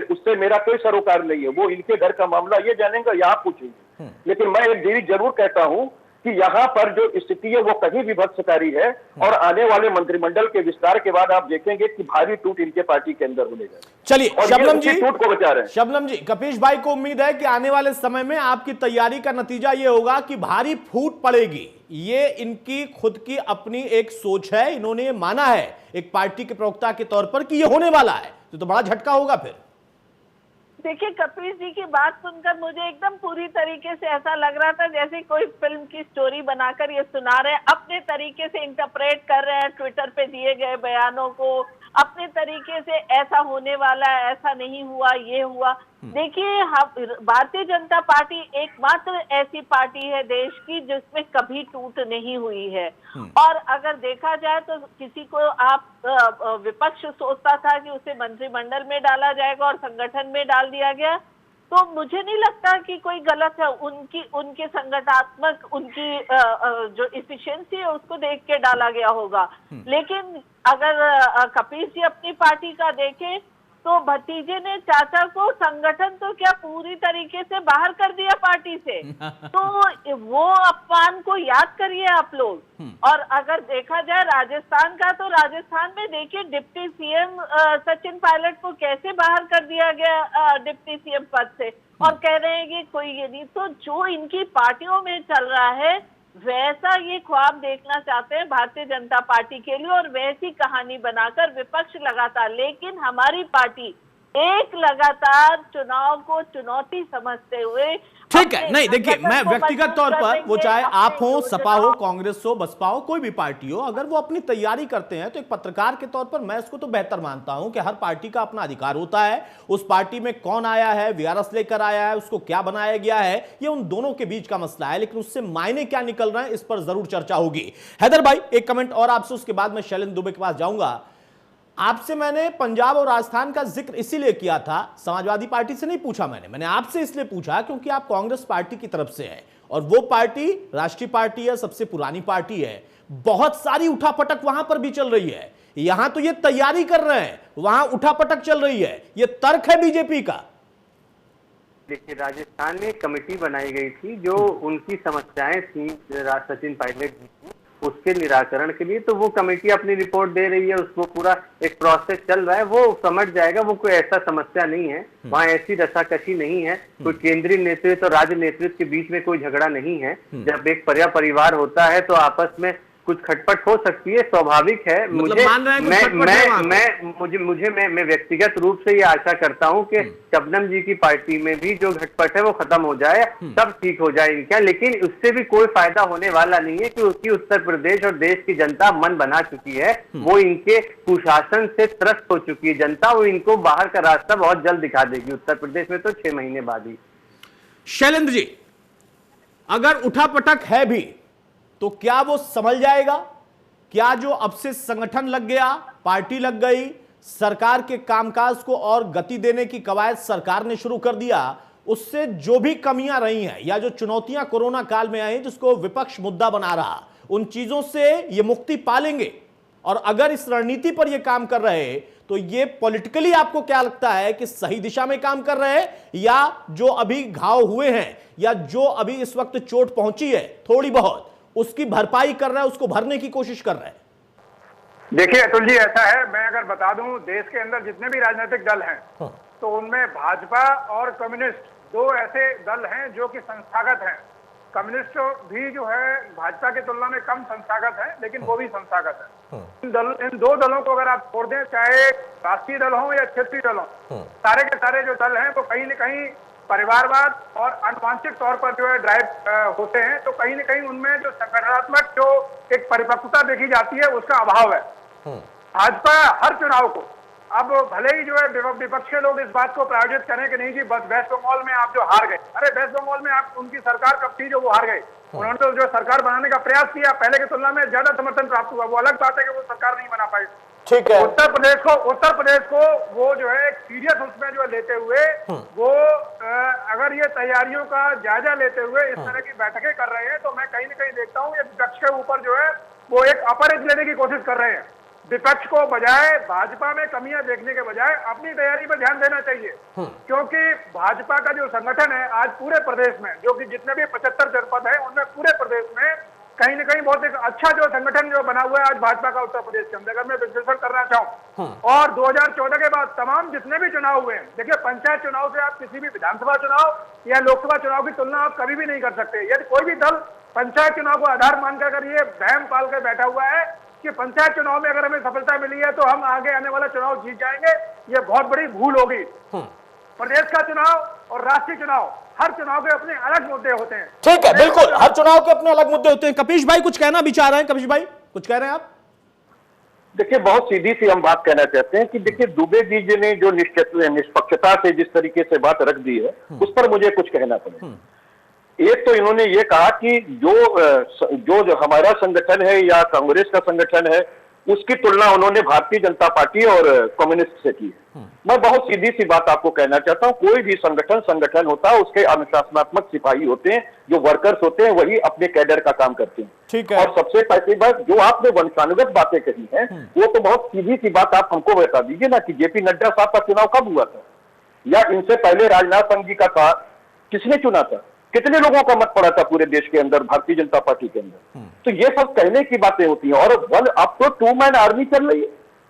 S8: उससे मेरा कोई सरोकार नहीं है। वो इनके घर का मामला ये जानेंगे या आप पूछेंगे। लेकिन मैं एक चीज जरूर कहता हूं कि यहाँ पर जो स्थिति है वो कहीं विभत्सकारी है, और आने वाले मंत्रिमंडल के विस्तार के बाद आप देखेंगे कि भारी टूट इनके पार्टी के अंदर होगा।
S1: चलिए शबनम जी,
S8: टूट को बचा रहे हैं।
S1: शबनम जी, कपीश भाई को उम्मीद है कि आने वाले समय में आपकी तैयारी का नतीजा ये होगा कि भारी फूट पड़ेगी। ये इनकी खुद की अपनी एक सोच है, इन्होंने ये माना है एक पार्टी के प्रवक्ता के तौर पर कि ये होने वाला है, तो बड़ा झटका होगा फिर।
S6: देखिए, कपिल जी की बात सुनकर मुझे एकदम पूरी तरीके से ऐसा लग रहा था जैसे कोई फिल्म की स्टोरी बनाकर ये सुना रहे हैं, अपने तरीके से इंटरप्रेट कर रहे हैं ट्विटर पे दिए गए बयानों को, अपने तरीके से ऐसा होने वाला है, ऐसा नहीं हुआ, ये हुआ। देखिए, भारतीय जनता पार्टी एकमात्र ऐसी पार्टी है देश की जिसमें कभी टूट नहीं हुई है। और अगर देखा जाए तो किसी को आप विपक्ष सोचता था कि उसे मंत्रिमंडल में डाला जाएगा और संगठन में डाल दिया गया, तो मुझे नहीं लगता कि कोई गलत है। उनके संगठनात्मक उनकी जो इफिशिएंसी है उसको देख के डाला गया होगा। लेकिन अगर कपिल जी अपनी पार्टी का देखें तो भतीजे ने चाचा को संगठन तो क्या पूरी तरीके से बाहर कर दिया पार्टी से। तो वो अपमान को याद करिए आप लोग। और अगर देखा जाए राजस्थान का, तो राजस्थान में देखिए डिप्टी सीएम सचिन पायलट को कैसे बाहर कर दिया गया डिप्टी सीएम पद से, और कह रहे हैं कि कोई ये नहीं। तो जो इनकी पार्टियों में चल रहा है वैसा ये ख्वाब देखना चाहते हैं भारतीय जनता पार्टी के लिए, और वैसी कहानी बनाकर विपक्ष लगातार, लेकिन हमारी पार्टी एक लगातार चुनाव को चुनौती समझते हुए,
S1: ठीक है। नहीं देखिए, मैं व्यक्तिगत तौर पर, वो चाहे आप हो, सपा हो, कांग्रेस हो, बसपा हो, कोई भी पार्टी हो, अगर वो अपनी तैयारी करते हैं तो एक पत्रकार के तौर पर मैं इसको तो बेहतर मानता हूं कि हर पार्टी का अपना अधिकार होता है। उस पार्टी में कौन आया है, वीआरएस लेकर आया है, उसको क्या बनाया गया है, ये उन दोनों के बीच का मसला है, लेकिन उससे मायने क्या निकल रहे हैं इस पर जरूर चर्चा होगी। हैदर भाई, एक कमेंट और आपसे, उसके बाद मैं शैलेंद्र दुबे के पास जाऊंगा। आपसे मैंने पंजाब और राजस्थान का जिक्र इसीलिए किया था, समाजवादी पार्टी से नहीं पूछा मैंने आपसे इसलिए पूछा क्योंकि आप कांग्रेस पार्टी की तरफ से हैं, और वो पार्टी राष्ट्रीय पार्टी है, सबसे पुरानी पार्टी है, बहुत सारी उठापटक वहां पर भी चल रही है। यहां तो ये तैयारी कर रहे हैं, वहां उठापटक चल रही है, ये तर्क है बीजेपी का।
S7: देखिए, राजस्थान में एक कमेटी बनाई गई थी जो उनकी समस्याएं थी सचिन पायलट जी की, उसके निराकरण के लिए। तो वो कमेटी अपनी रिपोर्ट दे रही है, उसको पूरा एक प्रोसेस चल रहा है, वो समझ जाएगा। वो कोई ऐसा समस्या नहीं है, वहाँ ऐसी रसाकसी नहीं है, कोई केंद्रीय नेतृत्व और राज्य नेतृत्व के बीच में कोई झगड़ा नहीं है। जब एक परिवार होता है तो आपस में कुछ खटपट हो सकती है, स्वाभाविक है। मैं व्यक्तिगत रूप से ये आशा करता हूं कि शबनम जी की पार्टी में भी जो घटपट है वो खत्म हो जाए, सब ठीक हो जाए इनका। लेकिन उससे भी कोई फायदा होने वाला नहीं है, क्योंकि उत्तर प्रदेश और देश की जनता मन बना चुकी है, वो इनके कुशासन से त्रस्त हो चुकी है जनता। वो इनको बाहर का रास्ता बहुत जल्द दिखा देगी, उत्तर प्रदेश में तो 6 महीने बाद ही।
S1: शैलेंद्र जी, अगर उठापटक है भी तो क्या वो संभल जाएगा? क्या जो अब से संगठन लग गया, पार्टी लग गई, सरकार के कामकाज को और गति देने की कवायद सरकार ने शुरू कर दिया, उससे जो भी कमियां रही हैं या जो चुनौतियां कोरोना काल में आई जिसको विपक्ष मुद्दा बना रहा, उन चीजों से ये मुक्ति पालेंगे? और अगर इस रणनीति पर ये काम कर रहे तो ये पॉलिटिकली आपको क्या लगता है कि सही दिशा में काम कर रहे हैं, या जो अभी घाव हुए हैं या जो अभी इस वक्त चोट पहुंची है थोड़ी बहुत, उसकी भरपाई कर रहा है, उसको भरने की कोशिश कर रहा है?
S5: देखिए अतुल जी, ऐसा है, मैं अगर बता दूं, देश के अंदर जितने भी राजनीतिक दल हैं तो उनमें भाजपा और कम्युनिस्ट दो ऐसे दल हैं जो कि संस्थागत हैं। कम्युनिस्ट भी जो है भाजपा की तुलना में कम संस्थागत है, लेकिन वो भी संस्थागत है। इन दो दलों को अगर आप छोड़ दें, चाहे राष्ट्रीय दल हो या क्षेत्रीय दल हो, सारे के सारे जो दल हैं वो कहीं न कहीं परिवारवाद और अनुवांशिक तौर पर जो है ड्राइव होते हैं। तो कहीं न कहीं उनमें जो संगठनात्मक जो एक परिपक्वता देखी जाती है उसका अभाव है। भाजपा हर चुनाव को, अब भले ही जो है विपक्ष के लोग इस बात को प्रायोजित करें कि नहीं जी बस वेस्ट बंगाल में आप जो हार गए, अरे वेस्ट बंगाल में आप उनकी सरकार कब थी जो वो हार गए? उन्होंने तो जो सरकार बनाने का प्रयास किया, पहले की तुलना में ज्यादा समर्थन प्राप्त हुआ। वो अलग बात है कि वो सरकार नहीं बना पाई।
S1: ठीक है।
S5: उत्तर प्रदेश को वो जो है एक सीरियस उसमें जो लेते हुए वो अगर ये तैयारियों का जायजा लेते हुए इस तरह की बैठकें कर रहे हैं, तो मैं कहीं न कहीं देखता हूँ ये विपक्ष के ऊपर जो है वो एक अपर एज लेने की कोशिश कर रहे हैं। विपक्ष को बजाय भाजपा में कमियां देखने के बजाय अपनी तैयारी पर ध्यान देना चाहिए, क्योंकि भाजपा का जो संगठन है आज पूरे प्रदेश में, जो कि जितने भी 75 जनपद है उनमें पूरे प्रदेश में कहीं न कहीं बहुत एक अच्छा जो संगठन जो बना हुआ है आज भाजपा का उत्तर प्रदेश के अंदर, अगर मैं विश्लेषण करना चाहूँ। और 2014 के बाद तमाम जितने भी चुनाव हुए हैं, देखिए पंचायत चुनाव से आप किसी भी विधानसभा चुनाव या लोकसभा चुनाव की तुलना आप कभी भी नहीं कर सकते। यदि कोई भी दल पंचायत चुनाव को आधार मानकर अगर ये वहम पाल कर बैठा हुआ है कि पंचायत चुनाव में अगर हमें सफलता मिली है तो हम आगे आने वाला चुनाव जीत जाएंगे, ये बहुत बड़ी भूल होगी। प्रदेश का चुनाव और राष्ट्रीय चुनाव, हर चुनाव के अपने अलग मुद्दे होते हैं।
S1: ठीक है, बिल्कुल, हर चुनाव के अपने अलग मुद्दे होते हैं। कपीश भाई कुछ कहना भी चाह रहे हैं। कपीश भाई कुछ कह रहे हैं आप?
S8: देखिए, बहुत सीधी सी हम बात कहना चाहते हैं कि देखिए, दुबे जी ने जो निष्पक्षता से जिस तरीके से बात रख दी है उस पर मुझे कुछ कहना पड़ेगा। एक तो इन्होंने ये कहा कि जो हमारा संगठन है या कांग्रेस का संगठन है उसकी तुलना उन्होंने भारतीय जनता पार्टी और कम्युनिस्ट से की है। मैं बहुत सीधी सी बात आपको कहना चाहता हूं, कोई भी संगठन होता है उसके अनुशासनात्मक सिपाही होते हैं, जो वर्कर्स होते हैं वही अपने कैडर का काम करते हैं।
S1: ठीक है।
S8: और सबसे पहली बात जो आपने वंशानुगत बातें कही हैं वो तो बहुत सीधी सी बात आप हमको बता दीजिए ना कि जेपी नड्डा साहब का चुनाव कब हुआ था, या इनसे पहले राजनाथ सिंह जी का था, किसने चुना था, कितने लोगों का मत पड़ा था पूरे देश के अंदर भारतीय जनता पार्टी के अंदर। तो ये सब कहने की बातें होती हैं। और अब तो 2 मैन आर्मी चल रही है।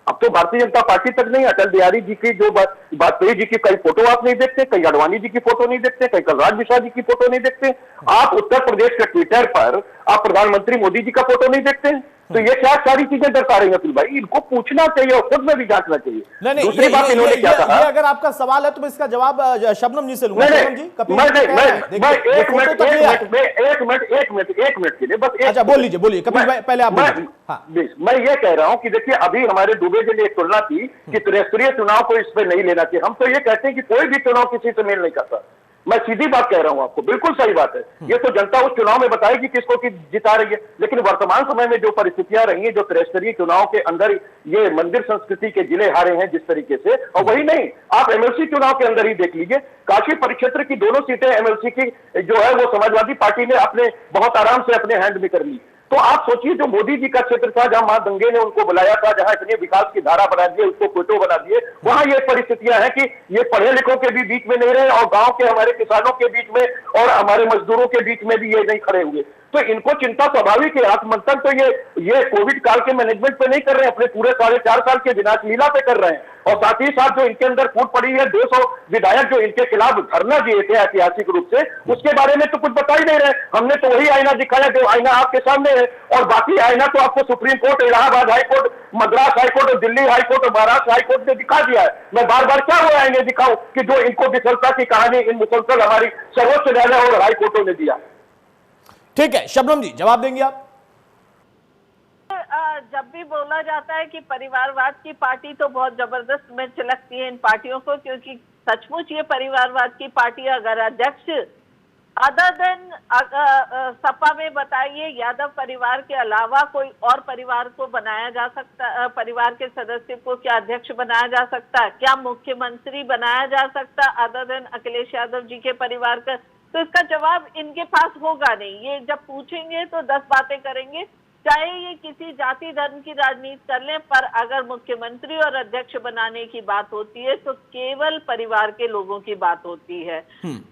S8: अब तो भारतीय जनता पार्टी तक नहीं, अटल बिहारी जी की जो वाजपेयी जी की कई फोटो आप नहीं देखते, कई अडवाणी जी की फोटो नहीं देखते, कई कलराज मिश्रा जी की फोटो नहीं देखते। आप उत्तर प्रदेश के ट्विटर पर आप प्रधानमंत्री मोदी जी का फोटो नहीं देखते। तो ये क्या सारी चीजें दर्शा रही हैं अतुल भाई? इनको पूछना चाहिए और खुद में भी जांचना चाहिए।
S1: नहीं,
S8: दूसरी बात इन्होंने क्या कहा,
S1: अगर आपका सवाल है तो मैं इसका जवाब शबनम जी से लूंगा। शबनम जी,
S8: एक मिनट के लिए बस।
S1: अच्छा, बोल लीजिए, बोलिए कपिल भाई, पहले आप बोलिए।
S8: मैं ये कह रहा हूं कि देखिए, अभी हमारे दुबे जी ने एक तुलना की कि त्रिस्तरीय चुनाव को इस पे नहीं लेना चाहिए। हम तो ये कहते हैं कि कोई भी चुनाव किसी से मेल नहीं करता। मैं सीधी बात कह रहा हूं आपको, बिल्कुल सही बात है। ये तो जनता उस चुनाव में बताएगी किसको कि जिता रही है। लेकिन वर्तमान समय में जो परिस्थितियां रही हैं, जो त्रिस्तरीय चुनाव के अंदर ये मंदिर संस्कृति के जिले हारे हैं जिस तरीके से, और वही नहीं, आप एमएलसी चुनाव के अंदर ही देख लीजिए, काशी परिक्षेत्र की दोनों सीटें एमएलसी की जो है वो समाजवादी पार्टी ने अपने बहुत आराम से अपने हैंड में कर ली। तो आप सोचिए, जो मोदी जी का क्षेत्र था, जहां मां गंगे ने उनको बुलाया था, जहां इतने विकास की धारा बना दिए, उसको कोटो बना दिए, वहां ये परिस्थितियां हैं कि ये पढ़े लिखों के भी बीच में नहीं रहे और गांव के हमारे किसानों के बीच में और हमारे मजदूरों के बीच में भी ये नहीं खड़े हुए। तो इनको चिंता स्वाभाविक है। आत्ममंथन तो ये कोविड काल के मैनेजमेंट पे नहीं कर रहे हैं, अपने पूरे 4.5 साल के विनाश लीला पे कर रहे हैं। और साथ ही साथ जो इनके अंदर फूट पड़ी है, 200 विधायक जो इनके खिलाफ धरना दिए थे ऐतिहासिक रूप से, उसके बारे में तो कुछ बता ही नहीं रहे। हमने तो वही आईना दिखाया जो आईना आपके सामने है, और बाकी आईना तो आपको supreme court, Allahabad high court, Madras high court और दिल्ली हाईकोर्ट और महाराष्ट्र हाईकोर्ट ने दिखा दिया है। मैं बार बार क्या वो आईने दिखाऊं कि जो इनको विफलता की कहानी इन मुसलसल हमारी सर्वोच्च न्यायालय और हाईकोर्टों ने दिया।
S1: ठीक है, शबनम जी जवाब देंगे आप?
S6: जब भी बोला जाता है कि परिवारवाद की पार्टी, तो बहुत जबरदस्त मिर्च लगती है इन पार्टियों को, क्योंकि सचमुच ये परिवारवाद की पार्टी अगर अध्यक्ष अदर देन सपा में बताइए यादव परिवार के अलावा कोई और परिवार को बनाया जा सकता, परिवार के सदस्य को क्या अध्यक्ष बनाया जा सकता, क्या मुख्यमंत्री बनाया जा सकता अदर देन अखिलेश यादव जी के परिवार का? तो इसका जवाब इनके पास होगा नहीं। ये जब पूछेंगे तो 10 बातें करेंगे, चाहे ये किसी जाति धर्म की राजनीति कर लें, पर अगर मुख्यमंत्री और अध्यक्ष बनाने की बात होती है तो केवल परिवार के लोगों की बात होती है।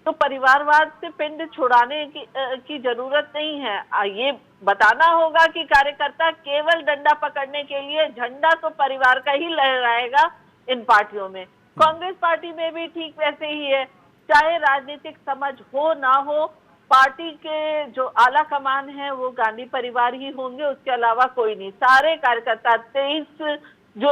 S6: तो परिवारवाद से पिंड छुड़ाने की जरूरत नहीं है। ये बताना होगा कि कार्यकर्ता केवल डंडा पकड़ने के लिए झंडा तो परिवार का ही लहराएगा इन पार्टियों में। कांग्रेस पार्टी में भी ठीक वैसे ही है, चाहे राजनीतिक समझ हो ना हो, पार्टी के जो आला कमान है वो गांधी परिवार ही होंगे, उसके अलावा कोई नहीं। सारे कार्यकर्ता 23 जो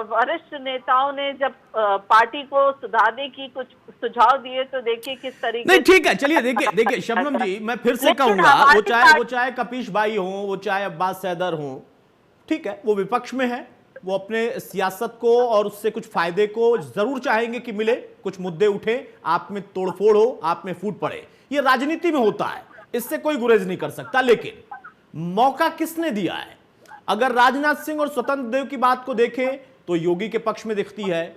S6: वरिष्ठ नेताओं ने जब पार्टी को सुधारने की कुछ सुझाव दिए तो देखिए किस तरीके।
S1: नहीं ठीक है, चलिए देखिए शबनम जी, मैं फिर से कहूंगा, वो चाहे कपीश भाई हो, वो चाहे अब्बास सैदर हो, ठीक है, वो विपक्ष में है, वो अपने सियासत को और उससे कुछ फायदे को जरूर चाहेंगे कि मिले, कुछ मुद्दे उठे, आप में तोड़फोड़ हो, आप में फूट पड़े, ये राजनीति में होता है, इससे कोई गुरेज नहीं कर सकता। लेकिन मौका किसने दिया है? अगर राजनाथ सिंह और स्वतंत्र देव की बात को देखें तो योगी के पक्ष में दिखती है,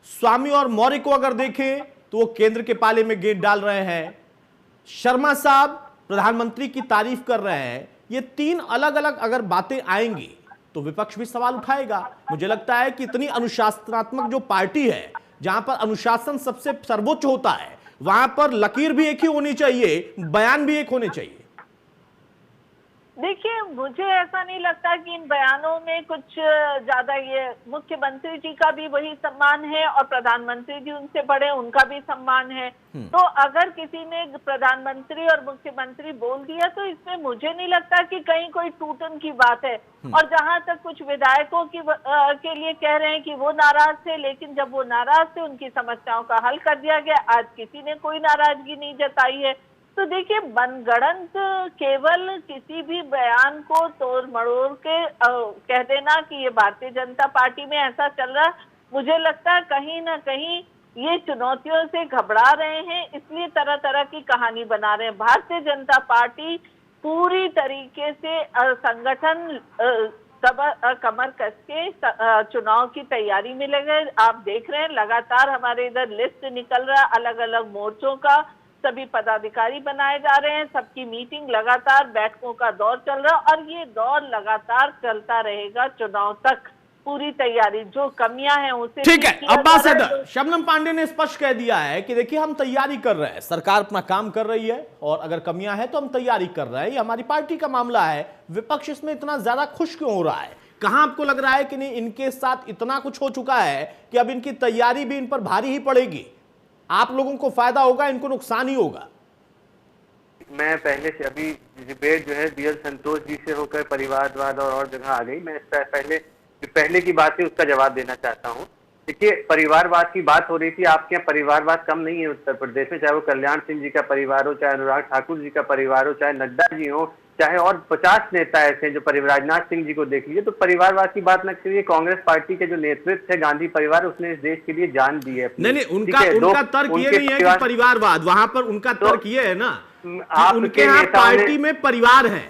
S1: स्वामी और मौर्य को अगर देखें तो वो केंद्र के पाले में गेंद डाल रहे हैं, शर्मा साहब प्रधानमंत्री की तारीफ कर रहे हैं। ये 3 अलग अलग अगर बातें आएंगी तो विपक्ष भी सवाल उठाएगा। मुझे लगता है कि इतनी अनुशासनात्मक जो पार्टी है, जहां पर अनुशासन सबसे सर्वोच्च होता है, वहां पर लकीर भी एक ही होनी चाहिए, बयान भी एक होने चाहिए।
S6: देखिए, मुझे ऐसा नहीं लगता कि इन बयानों में कुछ ज्यादा, ये मुख्यमंत्री जी का भी वही सम्मान है और प्रधानमंत्री जी उनसे बड़े, उनका भी सम्मान है। तो अगर किसी ने प्रधानमंत्री और मुख्यमंत्री बोल दिया तो इसमें मुझे नहीं लगता कि कहीं कोई टूटन की बात है। और जहां तक कुछ विधायकों की के लिए कह रहे हैं कि वो नाराज थे, लेकिन जब वो नाराज थे उनकी समस्याओं का हल कर दिया गया, आज किसी ने कोई नाराजगी नहीं जताई है। तो देखिए, मनगढ़ंत केवल किसी भी बयान को तोड़ मड़ोड़ के कह देना कि ये भारतीय जनता पार्टी में ऐसा चल रहा, मुझे लगता है कहीं ना कहीं ये चुनौतियों से घबरा रहे हैं, इसलिए तरह तरह की कहानी बना रहे हैं। भारतीय जनता पार्टी पूरी तरीके से संगठन कमर कस के चुनाव की तैयारी में लगे। आप देख रहे हैं लगातार हमारे इधर लिस्ट निकल रहा है अलग अलग मोर्चों का, सभी पदाधिकारी बनाए जा रहे हैं, सबकी मीटिंग लगातार, बैठकों का दौर चल रहा है और ये दौर लगातार चलता रहेगा चुनाव तक। पूरी तैयारी, जो कमियां हैं उसे
S1: ठीक है। अब्बास हैदर, शबनम पांडे ने स्पष्ट कह दिया है कि देखिए हम तैयारी कर रहे हैं, सरकार अपना काम कर रही है और अगर कमियां हैं तो हम तैयारी कर रहे हैं, ये हमारी पार्टी का मामला है। विपक्ष इसमें इतना ज्यादा खुश क्यों हो रहा है? कहां आपको लग रहा है कि नहीं इनके साथ इतना कुछ हो चुका है कि अब इनकी तैयारी भी इन पर भारी ही पड़ेगी? आप लोगों को फायदा होगा, इनको नुकसान ही होगा?
S7: मैं पहले से अभी डिबेट जो है बीएल संतोष जी से होकर परिवारवाद और जगह आ गई। मैं पहले की बात है उसका जवाब देना चाहता हूँ। देखिए, परिवारवाद की बात हो रही थी, आपके यहाँ परिवारवाद कम नहीं है उत्तर प्रदेश में, चाहे वो कल्याण सिंह जी का परिवार हो, चाहे अनुराग ठाकुर जी का परिवार हो, चाहे नड्डा जी हो, चाहे और 50 नेता ऐसे हैं जो राजनाथ सिंह जी को देख लीजिए। तो परिवारवाद की बात न करिए। कांग्रेस पार्टी के जो नेतृत्व है, गांधी परिवार, उसने इस देश के लिए जान दी है।
S1: नहीं, उनका तर्क ये नहीं है कि परिवारवाद, वहां पर उनका तर्क ये है ना, उनके यहाँ पार्टी में परिवार है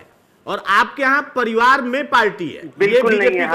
S1: और आपके यहाँ परिवार में पार्टी है।
S7: बिल्कुल नहीं है।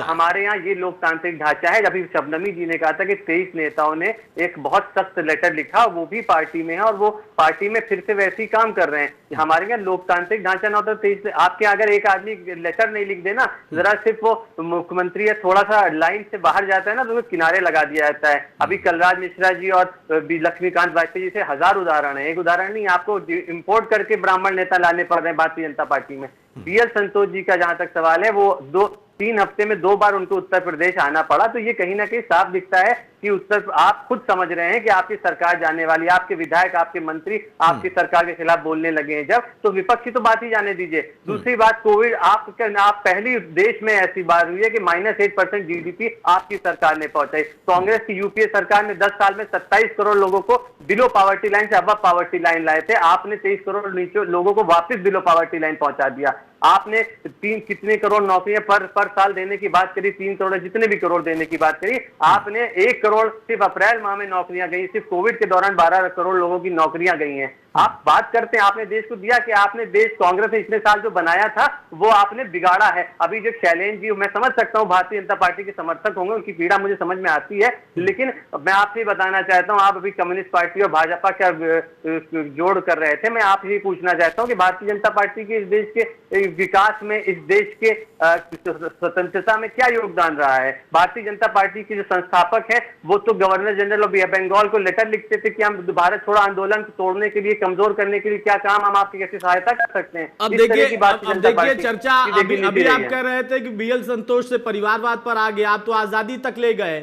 S7: हमारे यहाँ ये लोकतांत्रिक ढांचा है। अभी शबनमी जी ने कहा था कि 23 नेताओं ने एक बहुत सख्त लेटर लिखा, वो भी पार्टी में है और वो पार्टी में फिर से वैसे ही काम कर रहे हैं। हमारे यहाँ लोकतांत्रिक ढांचा ना होता 23, आपके अगर एक आदमी लेटर नहीं लिख देना, जरा सिर्फ वो मुख्यमंत्री या थोड़ा सा लाइन से बाहर जाता है ना, तो किनारे लगा दिया जाता है। अभी कलराज मिश्रा जी और लक्ष्मीकांत वाजपेयी जी से 1000 उदाहरण है, एक उदाहरण नहीं। आपको इम्पोर्ट करके ब्राह्मण नेता लाने पड़ रहे हैं भारतीय जनता पार्टी में। बीएल संतोष जी का जहां तक सवाल है, वो 2-3 हफ्ते में 2 बार उनको उत्तर प्रदेश आना पड़ा, तो ये कहीं ना कहीं साफ दिखता है कि आप खुद समझ रहे हैं कि आपकी सरकार जाने वाली, आपके विधायक, आपके मंत्री आपकी सरकार के खिलाफ बोलने लगे हैं जब, तो विपक्ष की तो बात ही जाने दीजिए। दूसरी बात, कोविड, आप पहली देश में ऐसी बात हुई है कि -8% जीडीपी आपकी सरकार ने पहुंचाई। कांग्रेस की यूपीए सरकार ने 10 साल में 27 करोड़ लोगों को बिलो पावर्टी लाइन से अबव पावर्टी लाइन लाए थे। आपने 23 करोड़ नीचे लोगों को वापस बिलो पावर्टी लाइन पहुंचा दिया। आपने कितने करोड़ नौकरियां पर साल देने की बात करी, 3 करोड़, जितने भी करोड़ देने की बात करी। आपने 1 करोड़ सिर्फ अप्रैल माह में नौकरियां गई, सिर्फ कोविड के दौरान 12 करोड़ लोगों की नौकरियां गई हैं। आप बात करते हैं आपने देश को दिया, कि आपने देश कांग्रेस ने इतने साल जो बनाया था वो आपने बिगाड़ा है। अभी जो शैलेंद्र जी, मैं समझ सकता हूँ भारतीय जनता पार्टी के समर्थक होंगे, उनकी पीड़ा मुझे समझ में आती है, लेकिन मैं आपसे बताना चाहता हूँ, आप अभी कम्युनिस्ट पार्टी और भाजपा का जोड़ कर रहे थे। मैं आपसे पूछना चाहता हूँ कि भारतीय जनता पार्टी के इस देश के विकास में, इस देश के स्वतंत्रता में क्या योगदान रहा है? भारतीय जनता पार्टी के जो संस्थापक है वो तो गवर्नर जनरल ऑफ बंगाल को लेटर लिखते थे कि हम भारत छोड़ो आंदोलन को तोड़ने के लिए, कमजोर करने के लिए क्या काम हम आपकी कैसे सहायता कर सकते हैं।
S1: अब देखिए चर्चा, अभी आप कह रहे थे कि बीएल संतोष से परिवारवाद पर आ गया, आप तो आजादी तक ले गए।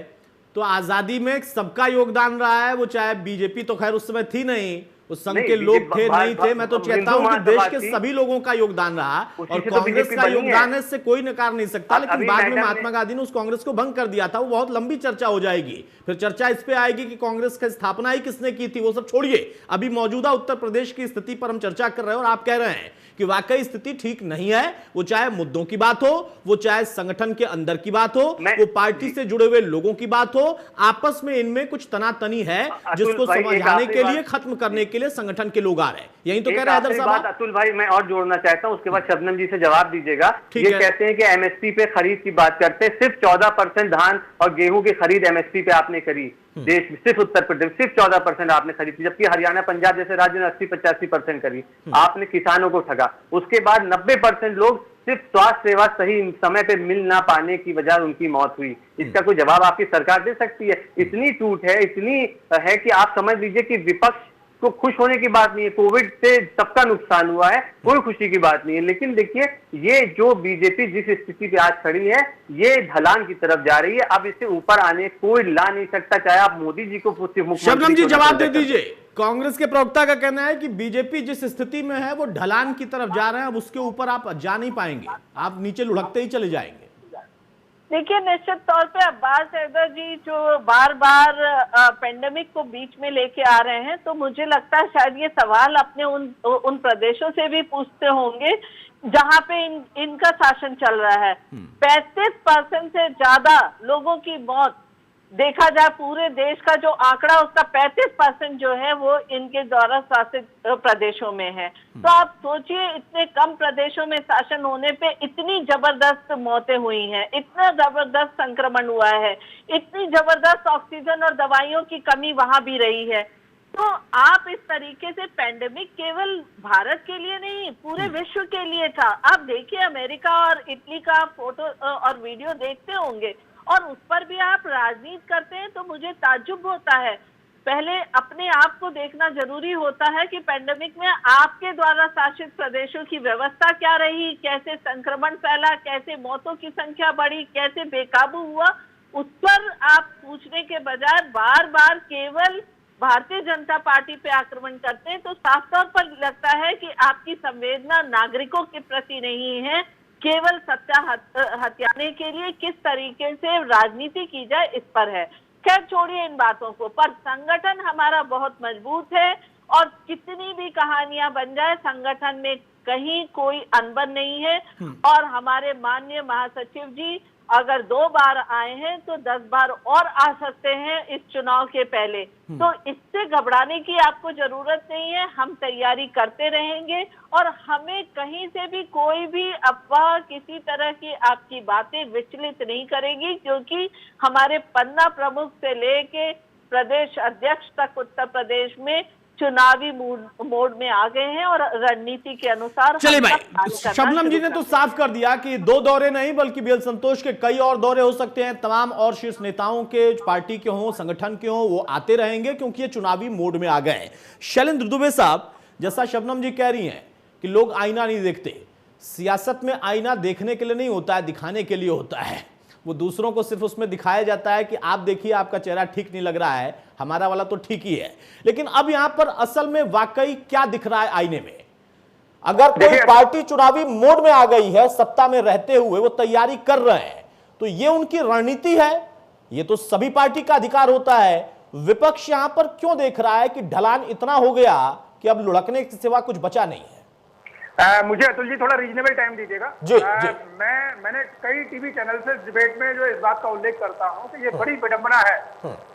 S1: तो आजादी में सबका योगदान रहा है, वो चाहे बीजेपी तो खैर उस समय थी नहीं, उस संघ के लोग थे नहीं थे, मैं तो कहता हूं कि देश के सभी लोगों का योगदान रहा और कांग्रेस का योगदान है, इससे कोई नकार नहीं सकता। लेकिन बाद में महात्मा गांधी ने उस कांग्रेस को भंग कर दिया था, वो बहुत लंबी चर्चा हो जाएगी। फिर चर्चा इस पे आएगी कि कांग्रेस की स्थापना ही किसने की थी, वो सब छोड़िए। अभी मौजूदा उत्तर प्रदेश की स्थिति पर हम चर्चा कर रहे हैं और आप कह रहे हैं कि वाकई स्थिति ठीक नहीं है। वो चाहे मुद्दों की बात हो, वो चाहे संगठन के अंदर की बात हो, वो पार्टी से जुड़े हुए लोगों की बात हो, आपस में इनमें कुछ तनातनी है जिसको समझाने के लिए, खत्म करने के के लिए संगठन के लोग आ रहे हैं। यही तो कह
S7: एक
S1: रहे हैं
S7: आखिरी
S1: हैदर
S7: बात
S1: साहब।
S7: अतुल भाई मैं और जोड़ना चाहता हूं, उसके बाद शबनम जी से जवाब दीजिएगा।
S1: ठीक
S7: ये
S1: है।
S7: कहते हैं कि एमएसपी पे खरीद की बात करते हैं, सिर्फ 14% धान और गेहूं की खरीद एमएसपी पे आपने करी देश में, सिर्फ उत्तर प्रदेश सिर्फ 14% आपने खरीदी, जबकि हरियाणा पंजाब जैसे राज्य ने 80-85% करी। आपने किसानों को ठगा। उसके बाद 90% लोग सिर्फ स्वास्थ्य सेवा सही समय पे मिल ना पाने की वजह उनकी मौत हुई। इसका कोई जवाब आपकी सरकार दे सकती है? इतनी टूट है, इतनी है कि आप समझ लीजिए कि विपक्ष को खुश होने की बात नहीं है। कोविड से सबका नुकसान हुआ है, कोई खुशी की बात नहीं है। लेकिन देखिए ये जो बीजेपी जिस स्थिति पे आज खड़ी है, ये ढलान की तरफ जा रही है। अब इससे ऊपर आने कोई ला नहीं सकता, चाहे आप मोदी जी को
S1: शबनम जी जवाब दे दीजिए। कांग्रेस के प्रवक्ता का कहना है कि बीजेपी जिस स्थिति में है वो ढलान की तरफ जा रहे हैं, अब उसके ऊपर आप जा नहीं पाएंगे, आप नीचे लुढ़कते ही चले जाएंगे।
S6: देखिए निश्चित तौर पे अब्बास हैदर जी जो बार बार पेंडेमिक को बीच में लेके आ रहे हैं, तो मुझे लगता है शायद ये सवाल अपने उन प्रदेशों से भी पूछते होंगे जहां पे इनका शासन चल रहा है। 35% से ज्यादा लोगों की मौत देखा जाए पूरे देश का जो आंकड़ा, उसका 35% जो है वो इनके द्वारा शासित प्रदेशों में है। तो आप सोचिए इतने कम प्रदेशों में शासन होने पे इतनी जबरदस्त मौतें हुई हैं, इतना जबरदस्त संक्रमण हुआ है, इतनी जबरदस्त ऑक्सीजन और दवाइयों की कमी वहां भी रही है। तो आप इस तरीके से पेंडेमिक केवल भारत के लिए नहीं पूरे विश्व के लिए था। आप देखिए अमेरिका और इटली का फोटो और वीडियो देखते होंगे और उस पर भी आप राजनीति करते हैं, तो मुझे ताज्जुब होता है। पहले अपने आप को देखना जरूरी होता है कि पेंडेमिक में आपके द्वारा शासित प्रदेशों की व्यवस्था क्या रही, कैसे संक्रमण फैला, कैसे मौतों की संख्या बढ़ी, कैसे बेकाबू हुआ। उस पर आप पूछने के बजाय बार बार केवल भारतीय जनता पार्टी पे आक्रमण करते हैं, तो साफ तौर पर लगता है कि आपकी संवेदना नागरिकों के प्रति नहीं है, केवल सत्ता हथियाने के लिए किस तरीके से राजनीति की जाए इस पर है। खैर छोड़िए इन बातों को, पर संगठन हमारा बहुत मजबूत है और कितनी भी कहानियां बन जाए संगठन में कहीं कोई अनबन नहीं है। और हमारे माननीय महासचिव जी अगर 2 बार आए हैं तो 10 बार और आ सकते हैं इस चुनाव के पहले, तो इससे घबराने की आपको जरूरत नहीं है। हम तैयारी करते रहेंगे और हमें कहीं से भी कोई भी अफवाह किसी तरह की आपकी बातें विचलित नहीं करेगी, क्योंकि हमारे पन्ना प्रमुख से लेके प्रदेश अध्यक्ष तक उत्तर प्रदेश में चुनावी मोड में आ गए हैं और रणनीति के अनुसार।
S1: चलिए भाई, शबनम जी ने तो साफ कर दिया कि 2 दौरे नहीं बल्कि बीएल संतोष के कई और दौरे हो सकते हैं। तमाम और शीर्ष नेताओं के, पार्टी के हों, संगठन के हों, वो आते रहेंगे क्योंकि ये चुनावी मोड में आ गए हैं। शैलेंद्र दुबे साहब, जैसा शबनम जी कह रही हैं कि लोग आईना नहीं देखते, सियासत में आईना देखने के लिए नहीं होता है, दिखाने के लिए होता है। वो दूसरों को सिर्फ उसमें दिखाया जाता है कि आप देखिए आपका चेहरा ठीक नहीं लग रहा है, हमारा वाला तो ठीक ही है। लेकिन अब यहां पर असल में वाकई क्या दिख रहा है आईने में? अगर कोई पार्टी चुनावी मोड में आ गई है, सत्ता में रहते हुए वो तैयारी कर रहे हैं, तो ये उनकी रणनीति है, ये तो सभी पार्टी का अधिकार होता है। विपक्ष यहां पर क्यों देख रहा है कि ढलान इतना हो गया कि अब लुढ़कने के सिवा कुछ बचा नहीं है?
S5: मुझे अतुल जी थोड़ा रीजनेबल टाइम दीजिएगा। मैंने कई टीवी चैनल से डिबेट में जो इस बात का उल्लेख करता हूं कि ये बड़ी विडंबना है।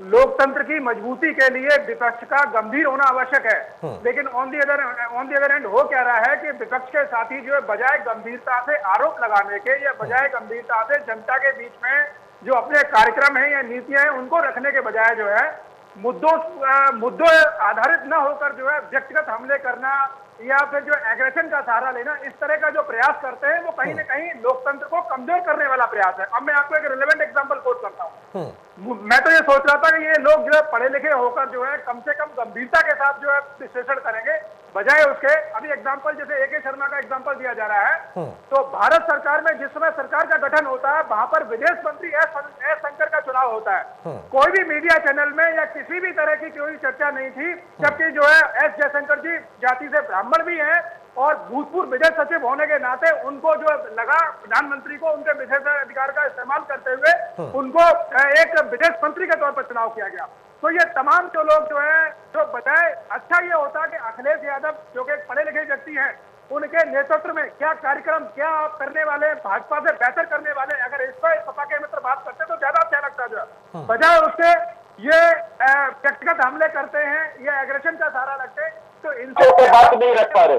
S5: लोकतंत्र की मजबूती के लिए विपक्ष का गंभीर होना आवश्यक है, लेकिन ऑन दी अदर एंड हो क्या रहा है कि विपक्ष के साथी जो है बजाय गंभीरता से आरोप लगाने के या बजाय गंभीरता से जनता के बीच में जो अपने कार्यक्रम है या नीतियां हैं उनको रखने के बजाय जो है मुद्दों आधारित न होकर जो है व्यक्तिगत हमले करना या फिर जो एग्रेशन का सहारा लेना, इस तरह का जो प्रयास करते हैं वो कहीं ना कहीं लोकतंत्र को कमजोर करने वाला प्रयास है। अब मैं आपको एक रिलेवेंट एग्जांपल कोट करता हूँ। मैं तो ये सोच रहा था कि ये लोग जो है पढ़े लिखे होकर जो है कम से कम गंभीरता के साथ जो है विश्लेषण करेंगे, बजाय उसके अभी एग्जांपल जैसे AK शर्मा का एग्जांपल दिया जा रहा है। तो भारत सरकार में जिस समय सरकार का गठन होता है वहां पर विदेश मंत्री एस शंकर का चुनाव होता है। कोई भी मीडिया चैनल में या किसी भी तरह की कोई चर्चा नहीं थी, जबकि जो है एस जयशंकर जी जाति से ब्राह्मण भी हैं और भूतपूर्व विदेश सचिव होने के नाते उनको जो लगा प्रधानमंत्री को उनके विशेषाधिकार का इस्तेमाल करते हुए उनको एक विदेश मंत्री के तौर पर चुनाव किया गया। तो ये तमाम जो लोग जो है जो बजाय अच्छा ये होता कि अखिलेश यादव जो कि पढ़े लिखे व्यक्ति हैं उनके नेतृत्व में क्या कार्यक्रम क्या करने वाले, भाजपा से बेहतर करने वाले, अगर इस पर सपा के मित्र बात करते तो ज्यादा अच्छा लगता जो है। बजाय उसके ये व्यक्तिगत हमले करते हैं, ये एग्रेशन का सहारा लगते हैं, तो इनसे
S8: होकर बात नहीं रख पा रहे,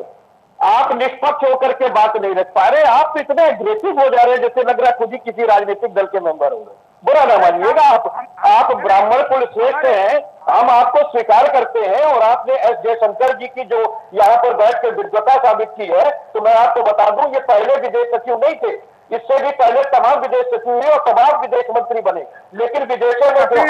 S8: आप निष्पक्ष होकर के बात नहीं रख पा रहे, आप इतने एग्रेसिव हो जा रहे हैं जैसे लग रहा है खुद ही किसी राजनीतिक दल के मेंबर हो रहे। बुरा ना मानिएगा, आप ब्राह्मण कुल श्रेष्ठ हैं, हम आपको स्वीकार करते हैं, और आपने एस जयशंकर जी की जो यहाँ पर बैठ कर विद्वता साबित की है, तो मैं आपको बता दूं ये पहले विदेश सचिव नहीं थे, इससे भी पहले तमाम विदेश सचिव हुए और तमाम विदेश मंत्री बने, लेकिन विदेशों में जो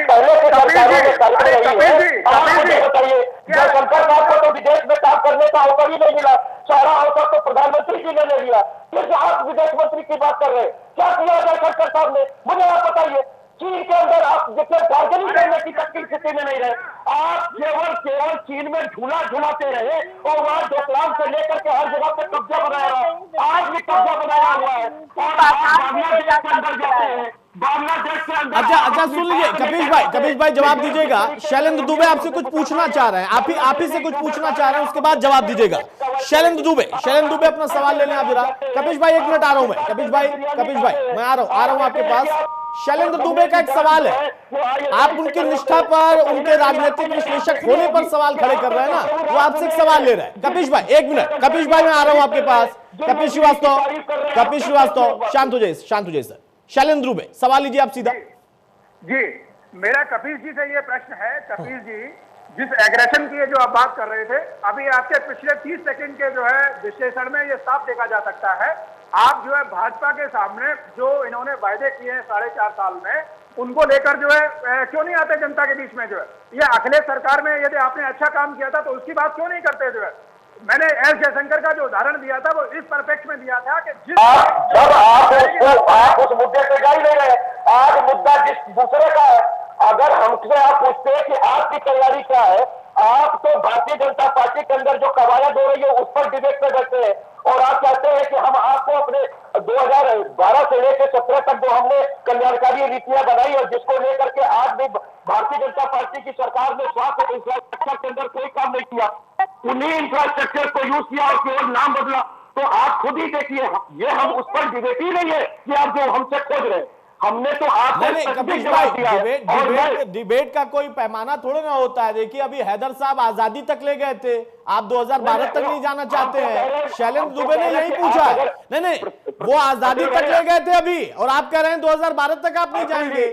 S8: पहले के सरकारों में कार्य रही है, आप मुझे बताइए जयशंकर साहब को तो विदेश में काम करने का अवसर ही नहीं मिला, सारा अवसर तो प्रधानमंत्री जी ने ले लिया, फिर आप विदेश मंत्री की बात कर रहे हैं, क्या किया जयशंकर साहब ने, मुझे आप बताइए। चीन के अंदर आप देखिए बार्गेनिंग करने की तक की स्थिति में नहीं रहे, आप केवल चीन में झूला झुलाते रहे और वहां डोकलाम से लेकर के हर जगह पे कब्जा बनाया रहा, आज भी कब्जा बनाया हुआ है, और बांग्लादेश के अंदर जाते हैं, बांग्लादेश के अंदर।
S1: अच्छा सुन लीजिए कपीश भाई जवाब दीजिएगा। शैलेंद्र दुबे आपसे कुछ पूछना चाह रहे हैं, आप ही से कुछ पूछना चाह रहे हैं, उसके बाद जवाब दीजिएगा। शैलेंद्र दुबे अपना सवाल ले लें आप जरा। कपीश भाई 1 मिनट आ रहा हूं मैं, कपीश भाई मैं आ रहा हूं आपके पास। शैलेंद्र दुबे का एक सवाल है, आप उनकी निष्ठा पर, उनके राजनीतिक विश्लेषक होने पर सवाल खड़े कर रहे हैं ना, वो आपसे एक सवाल ले रहे हैं। कपीश भाई 1 मिनट, कपीश भाई मैं आ रहा हूं आपके पास। कपीश श्रीवास्तव शांत हो जाइए सर। शैलेंद्र दुबे सवाल लीजिए आप सीधा।
S5: जी, मेरा कपिल जी से ये प्रश्न है। कपिल जी, जिस एग्रेशन की जो आप बात कर रहे थे, अभी आपके पिछले 30 सेकंड के जो है विश्लेषण में ये साफ देखा जा सकता है, आप जो है भाजपा के सामने जो इन्होंने वायदे किए हैं 4.5 साल में, उनको लेकर जो है क्यों नहीं आते जनता के बीच में? जो है ये अखिलेश सरकार में यदि आपने अच्छा काम किया था तो उसकी बात क्यों नहीं करते? जो है मैंने एस जयशंकर का जो उदाहरण दिया था वो इस परफेक्ट में दिया था कि जिस
S8: आप उस मुद्दे पे जा ही नहीं रहे, आज मुद्दा जिस दूसरे का है, अगर हमसे आप पूछते हैं कि आपकी तैयारी क्या है, आप तो भारतीय जनता पार्टी के अंदर जो कवायद हो रही है उस पर डिबेट में बैठते हैं, और आप कहते हैं कि हम आपको अपने 2012 से लेकर 17 तक जो हमने कल्याणकारी नीतियां बनाई और जिसको लेकर के आज भी भारतीय जनता पार्टी की सरकार ने स्वास्थ्य इंफ्रास्ट्रक्चर के अंदर कोई काम नहीं किया, उन्हीं इंफ्रास्ट्रक्चर को यूज किया और केवल नाम बदला। तो आप खुद ही देखिए, ये हम उस पर डिबेट ही नहीं है कि आप जो हमसे खोज रहे हैं, हमने तो
S1: डिबेट का कोई पैमाना थोड़ा ना होता है। देखिए अभी हैदर साहब आजादी तक ले गए थे, आप 2012 तक नहीं जाना चाहते हैं। शैलेंद्र दुबे ने यही पूछा, नहीं वो आजादी तक ले गए थे अभी, और आप कह रहे हैं 2012 तक आप नहीं जाएंगे।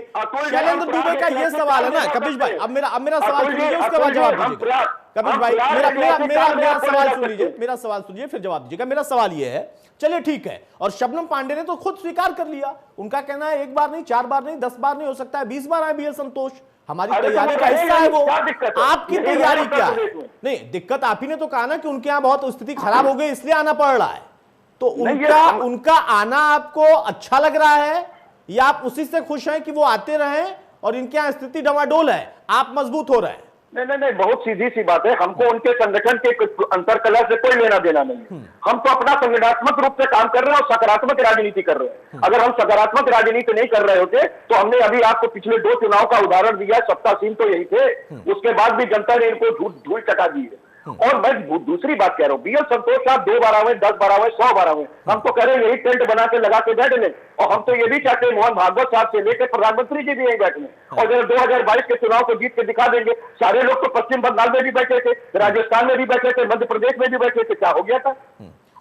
S1: शैलेंद्र दुबे का ये सवाल है ना कपिश भाई। अब मेरा सवाल सुन लीजिए, उसके बाद जवाब दीजिएगा। कपिश भाई मेरा सवाल सुन लीजिए, मेरा सवाल सुनिए फिर जवाब दीजिएगा। मेरा सवाल ये है, चलिए ठीक है, और शबनम पांडे ने तो खुद स्वीकार कर लिया, उनका कहना है 1 बार नहीं, 4 बार नहीं, 10 बार नहीं, हो सकता है 20 बार आए बीएल संतोष, हमारी तैयारी का हिस्सा है वो। आपकी तैयारी क्या है? नहीं, दिक्कत आप ही ने तो कहा ना कि उनके यहाँ बहुत स्थिति खराब हो गई इसलिए आना पड़ रहा है, तो उनका आना आपको अच्छा लग रहा है या आप उसी से खुश हैं कि वो आते रहे और इनके यहाँ स्थिति डवाडोल है, आप मजबूत हो रहे हैं?
S8: नहीं, बहुत सीधी सी बात है, हमको उनके संगठन के अंतरकलह से कोई लेना देना नहीं है। हम तो अपना संगठनात्मक रूप से काम कर रहे हैं और सकारात्मक राजनीति कर रहे हैं। अगर हम सकारात्मक राजनीति नहीं कर रहे होते तो हमने अभी आपको पिछले 2 चुनाव का उदाहरण दिया, सत्तासीन तो यही थे, उसके बाद भी जनता ने इनको धूल चटा दी है। और मैं दूसरी बात कह रहा हूँ, बीएल संतोष साहब 2 बार आए, 10 बार आए, 100 बार आए, हम तो कह रहे हैं यही टेंट बना के लगा के बैठ लें, और हम तो ये भी चाहते हैं मोहन भागवत साहब से लेकर प्रधानमंत्री जी भी यही बैठ लें, और जब 2022 के चुनाव को जीत के दिखा देंगे। सारे लोग तो पश्चिम बंगाल में भी बैठे थे, राजस्थान में भी बैठे थे, मध्य प्रदेश में भी बैठे थे, क्या हो गया था?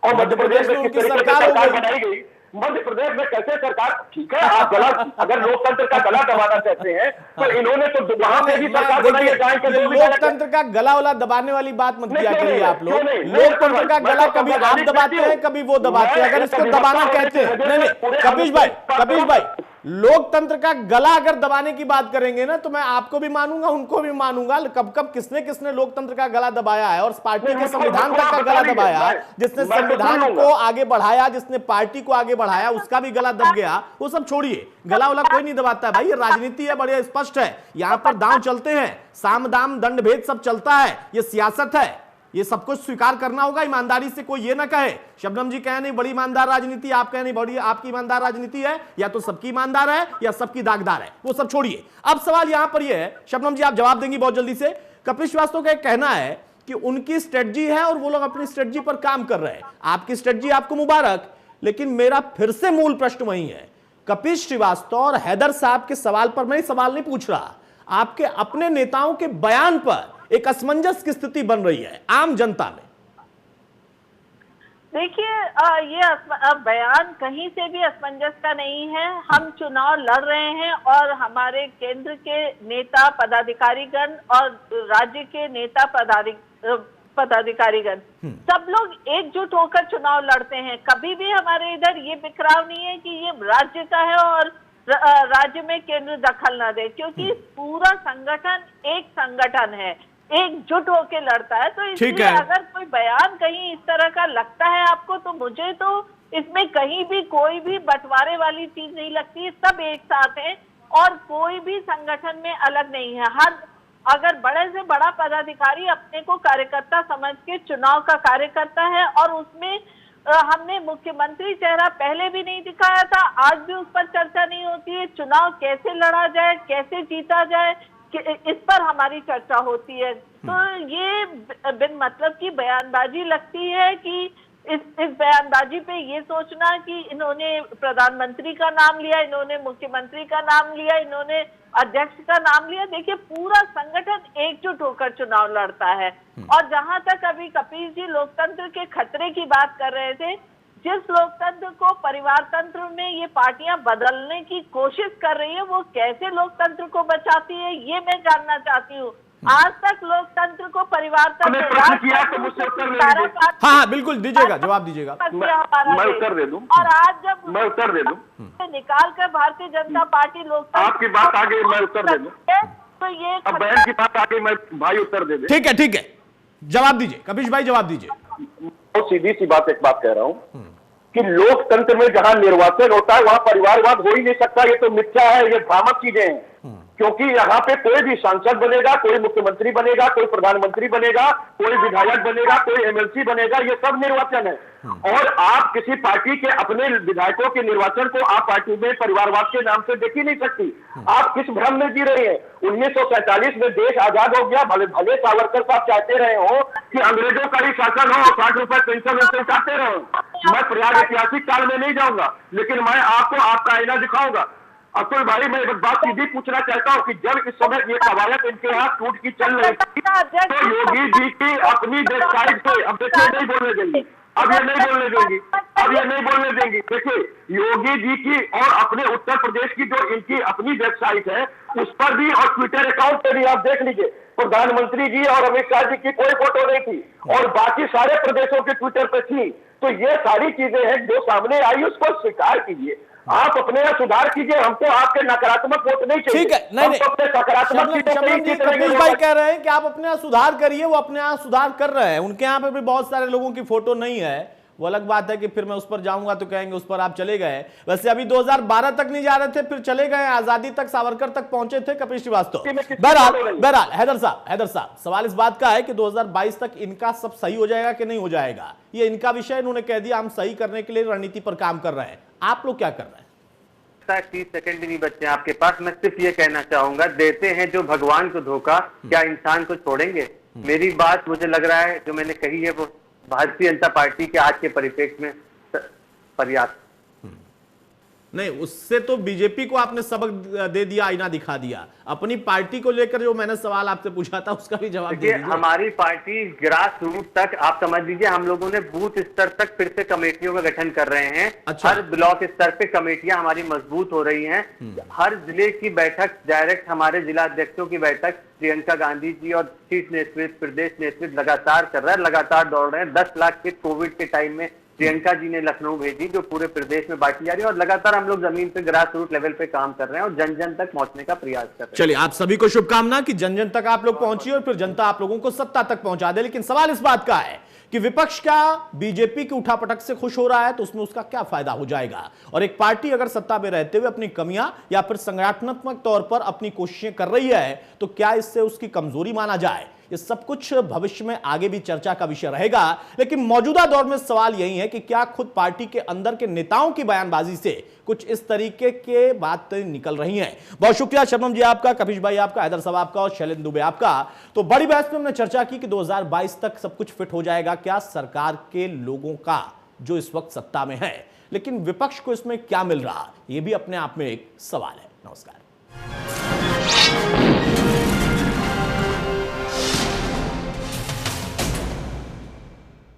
S8: और मध्य प्रदेश में किस तरीके से सरकार बनाई गई, मध्य प्रदेश में कैसे सरकार, ठीक है आप गला, अगर लोकतंत्र का गला दबाना चाहते हैं तो इन्होंने तो वहां पे भी सरकार बनाई है।
S1: लोकतंत्र का गला वाला दबाने वाली बात मत किया करिए आप लोग। लोकतंत्र का गला कभी आप दबाते हैं, कभी वो दबाते हैं। अगर इसको दबाना कहते हैं, नहीं कपिश भाई, लोकतंत्र का गला अगर दबाने की बात करेंगे ना तो मैं आपको भी मानूंगा, उनको भी मानूंगा। कब किसने लोकतंत्र का गला दबाया है और पार्टी के संविधान तक का गला दबाया, जिसने संविधान को आगे बढ़ाया, जिसने पार्टी को आगे बढ़ाया, उसका भी गला दब गया। वो सब छोड़िए, गला वाला कोई नहीं दबाता है भाई, ये राजनीति है, बड़े स्पष्ट है, यहां पर दांव चलते हैं, साम दाम दंड भेद सब चलता है, ये सियासत है, ये सब कुछ स्वीकार करना होगा। ईमानदारी से कोई ये ना कहे, शबनम जी कहे नहीं बड़ी ईमानदार राजनीति, आप कहे नहीं बड़ी आपकी ईमानदार राजनीति है, या तो सबकी ईमानदार है या सबकी दागदार है, वो सब छोड़िए। अब सवाल यहां पर ये है, शबनम जी आप जवाब देंगी बहुत जल्दी से। कपिल श्रीवास्तव का कहना है कि उनकी स्ट्रेटजी है और वो लोग अपनी स्ट्रेटजी पर काम कर रहे हैं। आपकी स्ट्रेटजी आपको मुबारक, लेकिन मेरा फिर से मूल प्रश्न वही है, कपिल श्रीवास्तव और हैदर साहब के सवाल पर मैं सवाल नहीं पूछ रहा, आपके अपने नेताओं के बयान पर एक असमंजस की स्थिति बन रही है आम जनता में।
S6: देखिए, ये बयान कहीं से भी असमंजस का नहीं है। हम चुनाव लड़ रहे हैं और हमारे केंद्र के नेता पदाधिकारीगण और राज्य के नेता पदाधिकारीगण सब लोग एकजुट होकर चुनाव लड़ते हैं। कभी भी हमारे इधर ये बिखराव नहीं है कि ये राज्य का है और राज्य में केंद्र दखल न दे, क्योंकि पूरा संगठन एक संगठन है, एकजुट होके लड़ता है। तो इसलिए अगर कोई बयान कहीं इस तरह का लगता है आपको, तो मुझे तो इसमें कहीं भी कोई भी बंटवारे वाली चीज नहीं लगती है। सब एक साथ हैं और कोई भी संगठन में अलग नहीं है। हर अगर बड़े से बड़ा पदाधिकारी अपने को कार्यकर्ता समझ के चुनाव का कार्यकर्ता है, और उसमें हमने मुख्यमंत्री चेहरा पहले भी नहीं दिखाया था, आज भी उस पर चर्चा नहीं होती है। चुनाव कैसे लड़ा जाए, कैसे जीता जाए, इस पर हमारी चर्चा होती है। तो ये बिन मतलब की बयानबाजी लगती है कि इस बयानबाजी पे ये सोचना कि इन्होंने प्रधानमंत्री का नाम लिया, इन्होंने मुख्यमंत्री का नाम लिया, इन्होंने अध्यक्ष का नाम लिया। देखिए, पूरा संगठन एकजुट होकर चुनाव लड़ता है। और जहां तक अभी कपिल जी लोकतंत्र के खतरे की बात कर रहे थे, जिस लोकतंत्र को परिवार तंत्र में ये पार्टियां बदलने की कोशिश कर रही है, वो कैसे लोकतंत्र को बचाती है, ये मैं जानना चाहती हूँ। आज तक लोकतंत्र को परिवार तंत्र
S1: हाँ बिल्कुल दीजिएगा, जवाब दीजिएगा।
S8: मैं उत्तर दे दूं,
S6: और आज जब
S8: मैं उत्तर दे दूं,
S6: निकाल कर भारतीय जनता पार्टी लोकतंत्र,
S8: आपकी बात आ गई, मैं उत्तर दे दूं।
S6: तो ये
S8: अब बहन की बात आ गई, मैं भाई उत्तर दे दे।
S1: ठीक है, जवाब दीजिए कपिश भाई, जवाब दीजिए।
S8: बहुत सीधी सी बात एक बात कह रहा हूं कि लोकतंत्र में जहां निर्वाचन होता है वहां परिवारवाद हो ही नहीं सकता। ये तो मिथ्या है, ये भ्रामक चीजें हैं। क्योंकि यहाँ पे कोई भी सांसद बनेगा, कोई मुख्यमंत्री बनेगा, कोई प्रधानमंत्री बनेगा, कोई विधायक बनेगा, कोई एमएलसी बनेगा, ये सब निर्वाचन है। और आप किसी पार्टी के अपने विधायकों के निर्वाचन को आप पार्टी में परिवारवाद के नाम से देख ही नहीं सकती। आप किस भ्रम में जी रहे हैं? 1947 में देश आजाद हो गया, भले भले सावरकर साहब चाहते रहे हो कि अंग्रेजों का ही शासन हो, 60 रुपए पेंशन चाहते रहो। मैं प्रयाग ऐतिहासिक काल में नहीं जाऊंगा, लेकिन मैं आपको आपका आईना दिखाऊंगा। अतुल भाई, मैं एक बात सीधी पूछना चाहता हूँ कि जब इस समय ये कवायद इनके यहाँ टूट की चल रही थी, तो योगी जी की अपनी वेबसाइट से, अब देखिए नहीं बोलने देंगी, अब ये नहीं बोलने देंगी। देखिए, योगी जी की और अपने उत्तर प्रदेश की जो इनकी अपनी वेबसाइट है, उस पर भी और ट्विटर अकाउंट पे भी आप देख लीजिए, प्रधानमंत्री जी और अमित शाह जी की कोई फोटो नहीं थी, और बाकी सारे प्रदेशों के ट्विटर पे थी। तो ये सारी चीजें हैं जो सामने आई, उसको स्वीकार कीजिए। आप अपने यहाँ सुधार कीजिए, हमको आपके नकारात्मक वोट नहीं चाहिए।
S1: ठीक है, नहीं
S8: सकारात्मक
S1: कपिश भाई कह रहे हैं कि आप अपने यहाँ सुधार करिए, वो अपने यहाँ सुधार कर रहे हैं। उनके यहाँ पे भी बहुत सारे लोगों की फोटो नहीं है, वो अलग बात है कि फिर मैं उस पर जाऊंगा तो कहेंगे उस पर आप चले गए। वैसे अभी 2012 तक नहीं जा रहे थे, फिर चले गए, आजादी तक, सावरकर तक पहुंचे थे कपिल श्रीवास्तव। बहरहाल हैदर साहब, सवाल इस बात का है कि 2022 तक इनका सब सही हो जाएगा कि नहीं हो जाएगा, ये इनका विषय। इन्होंने कह दिया हम सही करने के लिए रणनीति पर काम कर रहे हैं। आप लोग क्या कर रहे हैं?
S7: 30 सेकंड भी नहीं बच्चे आपके पास। मैं सिर्फ ये कहना चाहूंगा, देते हैं जो भगवान को धोखा, क्या इंसान को छोड़ेंगे? मेरी बात मुझे लग रहा है जो मैंने कही है वो भारतीय जनता पार्टी के आज के परिप्रेक्ष्य में पर्याप्त
S1: नहीं। उससे तो बीजेपी को आपने सबक दे दिया, आईना दिखा दिया। अपनी पार्टी को लेकर जो मैंने सवाल आपसे पूछा था उसका भी जवाब दे दीजिए।
S7: हमारी पार्टी ग्रास रूट तक, आप समझ लीजिए, हम लोगों ने बूथ स्तर तक फिर से कमेटियों का गठन कर रहे हैं। अच्छा। हर ब्लॉक स्तर पे कमेटियां हमारी मजबूत हो रही हैं। हर जिले की बैठक, डायरेक्ट हमारे जिला अध्यक्षों की बैठक प्रियंका गांधी जी और शीर्ष नेतृत्व, प्रदेश नेतृत्व लगातार कर रहा है, लगातार दौड़ रहे हैं। 10 लाख किट कोविड के टाइम में प्रियंका जी ने लखनऊ भेजी, जो पूरे प्रदेश में बांटी जा रही है। और लगातार हम लोग जमीन पे ग्रास रूट लेवल पे काम कर रहे हैं और जन जन तक पहुंचने का प्रयास कर रहे हैं।
S1: चलिए, आप सभी को शुभकामना कि जन जन तक आप लोग पहुंचिए और फिर जनता आप लोगों को सत्ता तक पहुंचा दे। लेकिन सवाल इस बात का है कि विपक्ष का बीजेपी की उठापटक से खुश हो रहा है, तो उसमें उसका क्या फायदा हो जाएगा? और एक पार्टी अगर सत्ता में रहते हुए अपनी कमियां या फिर संगठनात्मक तौर पर अपनी कोशिशें कर रही है, तो क्या इससे उसकी कमजोरी माना जाए? ये सब कुछ भविष्य में आगे भी चर्चा का विषय रहेगा। लेकिन मौजूदा दौर में सवाल यही है कि क्या खुद पार्टी के अंदर के नेताओं की बयानबाजी से कुछ इस तरीके के बातें निकल रही हैं। बहुत शुक्रिया शबनम जी आपका, कपिश भाई आपका, हैदर साहब आपका और शैलेंद्र दुबे आपका। तो बड़ी बहस में हमने चर्चा की कि 2022 तक सब कुछ फिट हो जाएगा क्या सरकार के लोगों का जो इस वक्त सत्ता में है, लेकिन विपक्ष को इसमें क्या मिल रहा, यह भी अपने आप में एक सवाल है। नमस्कार।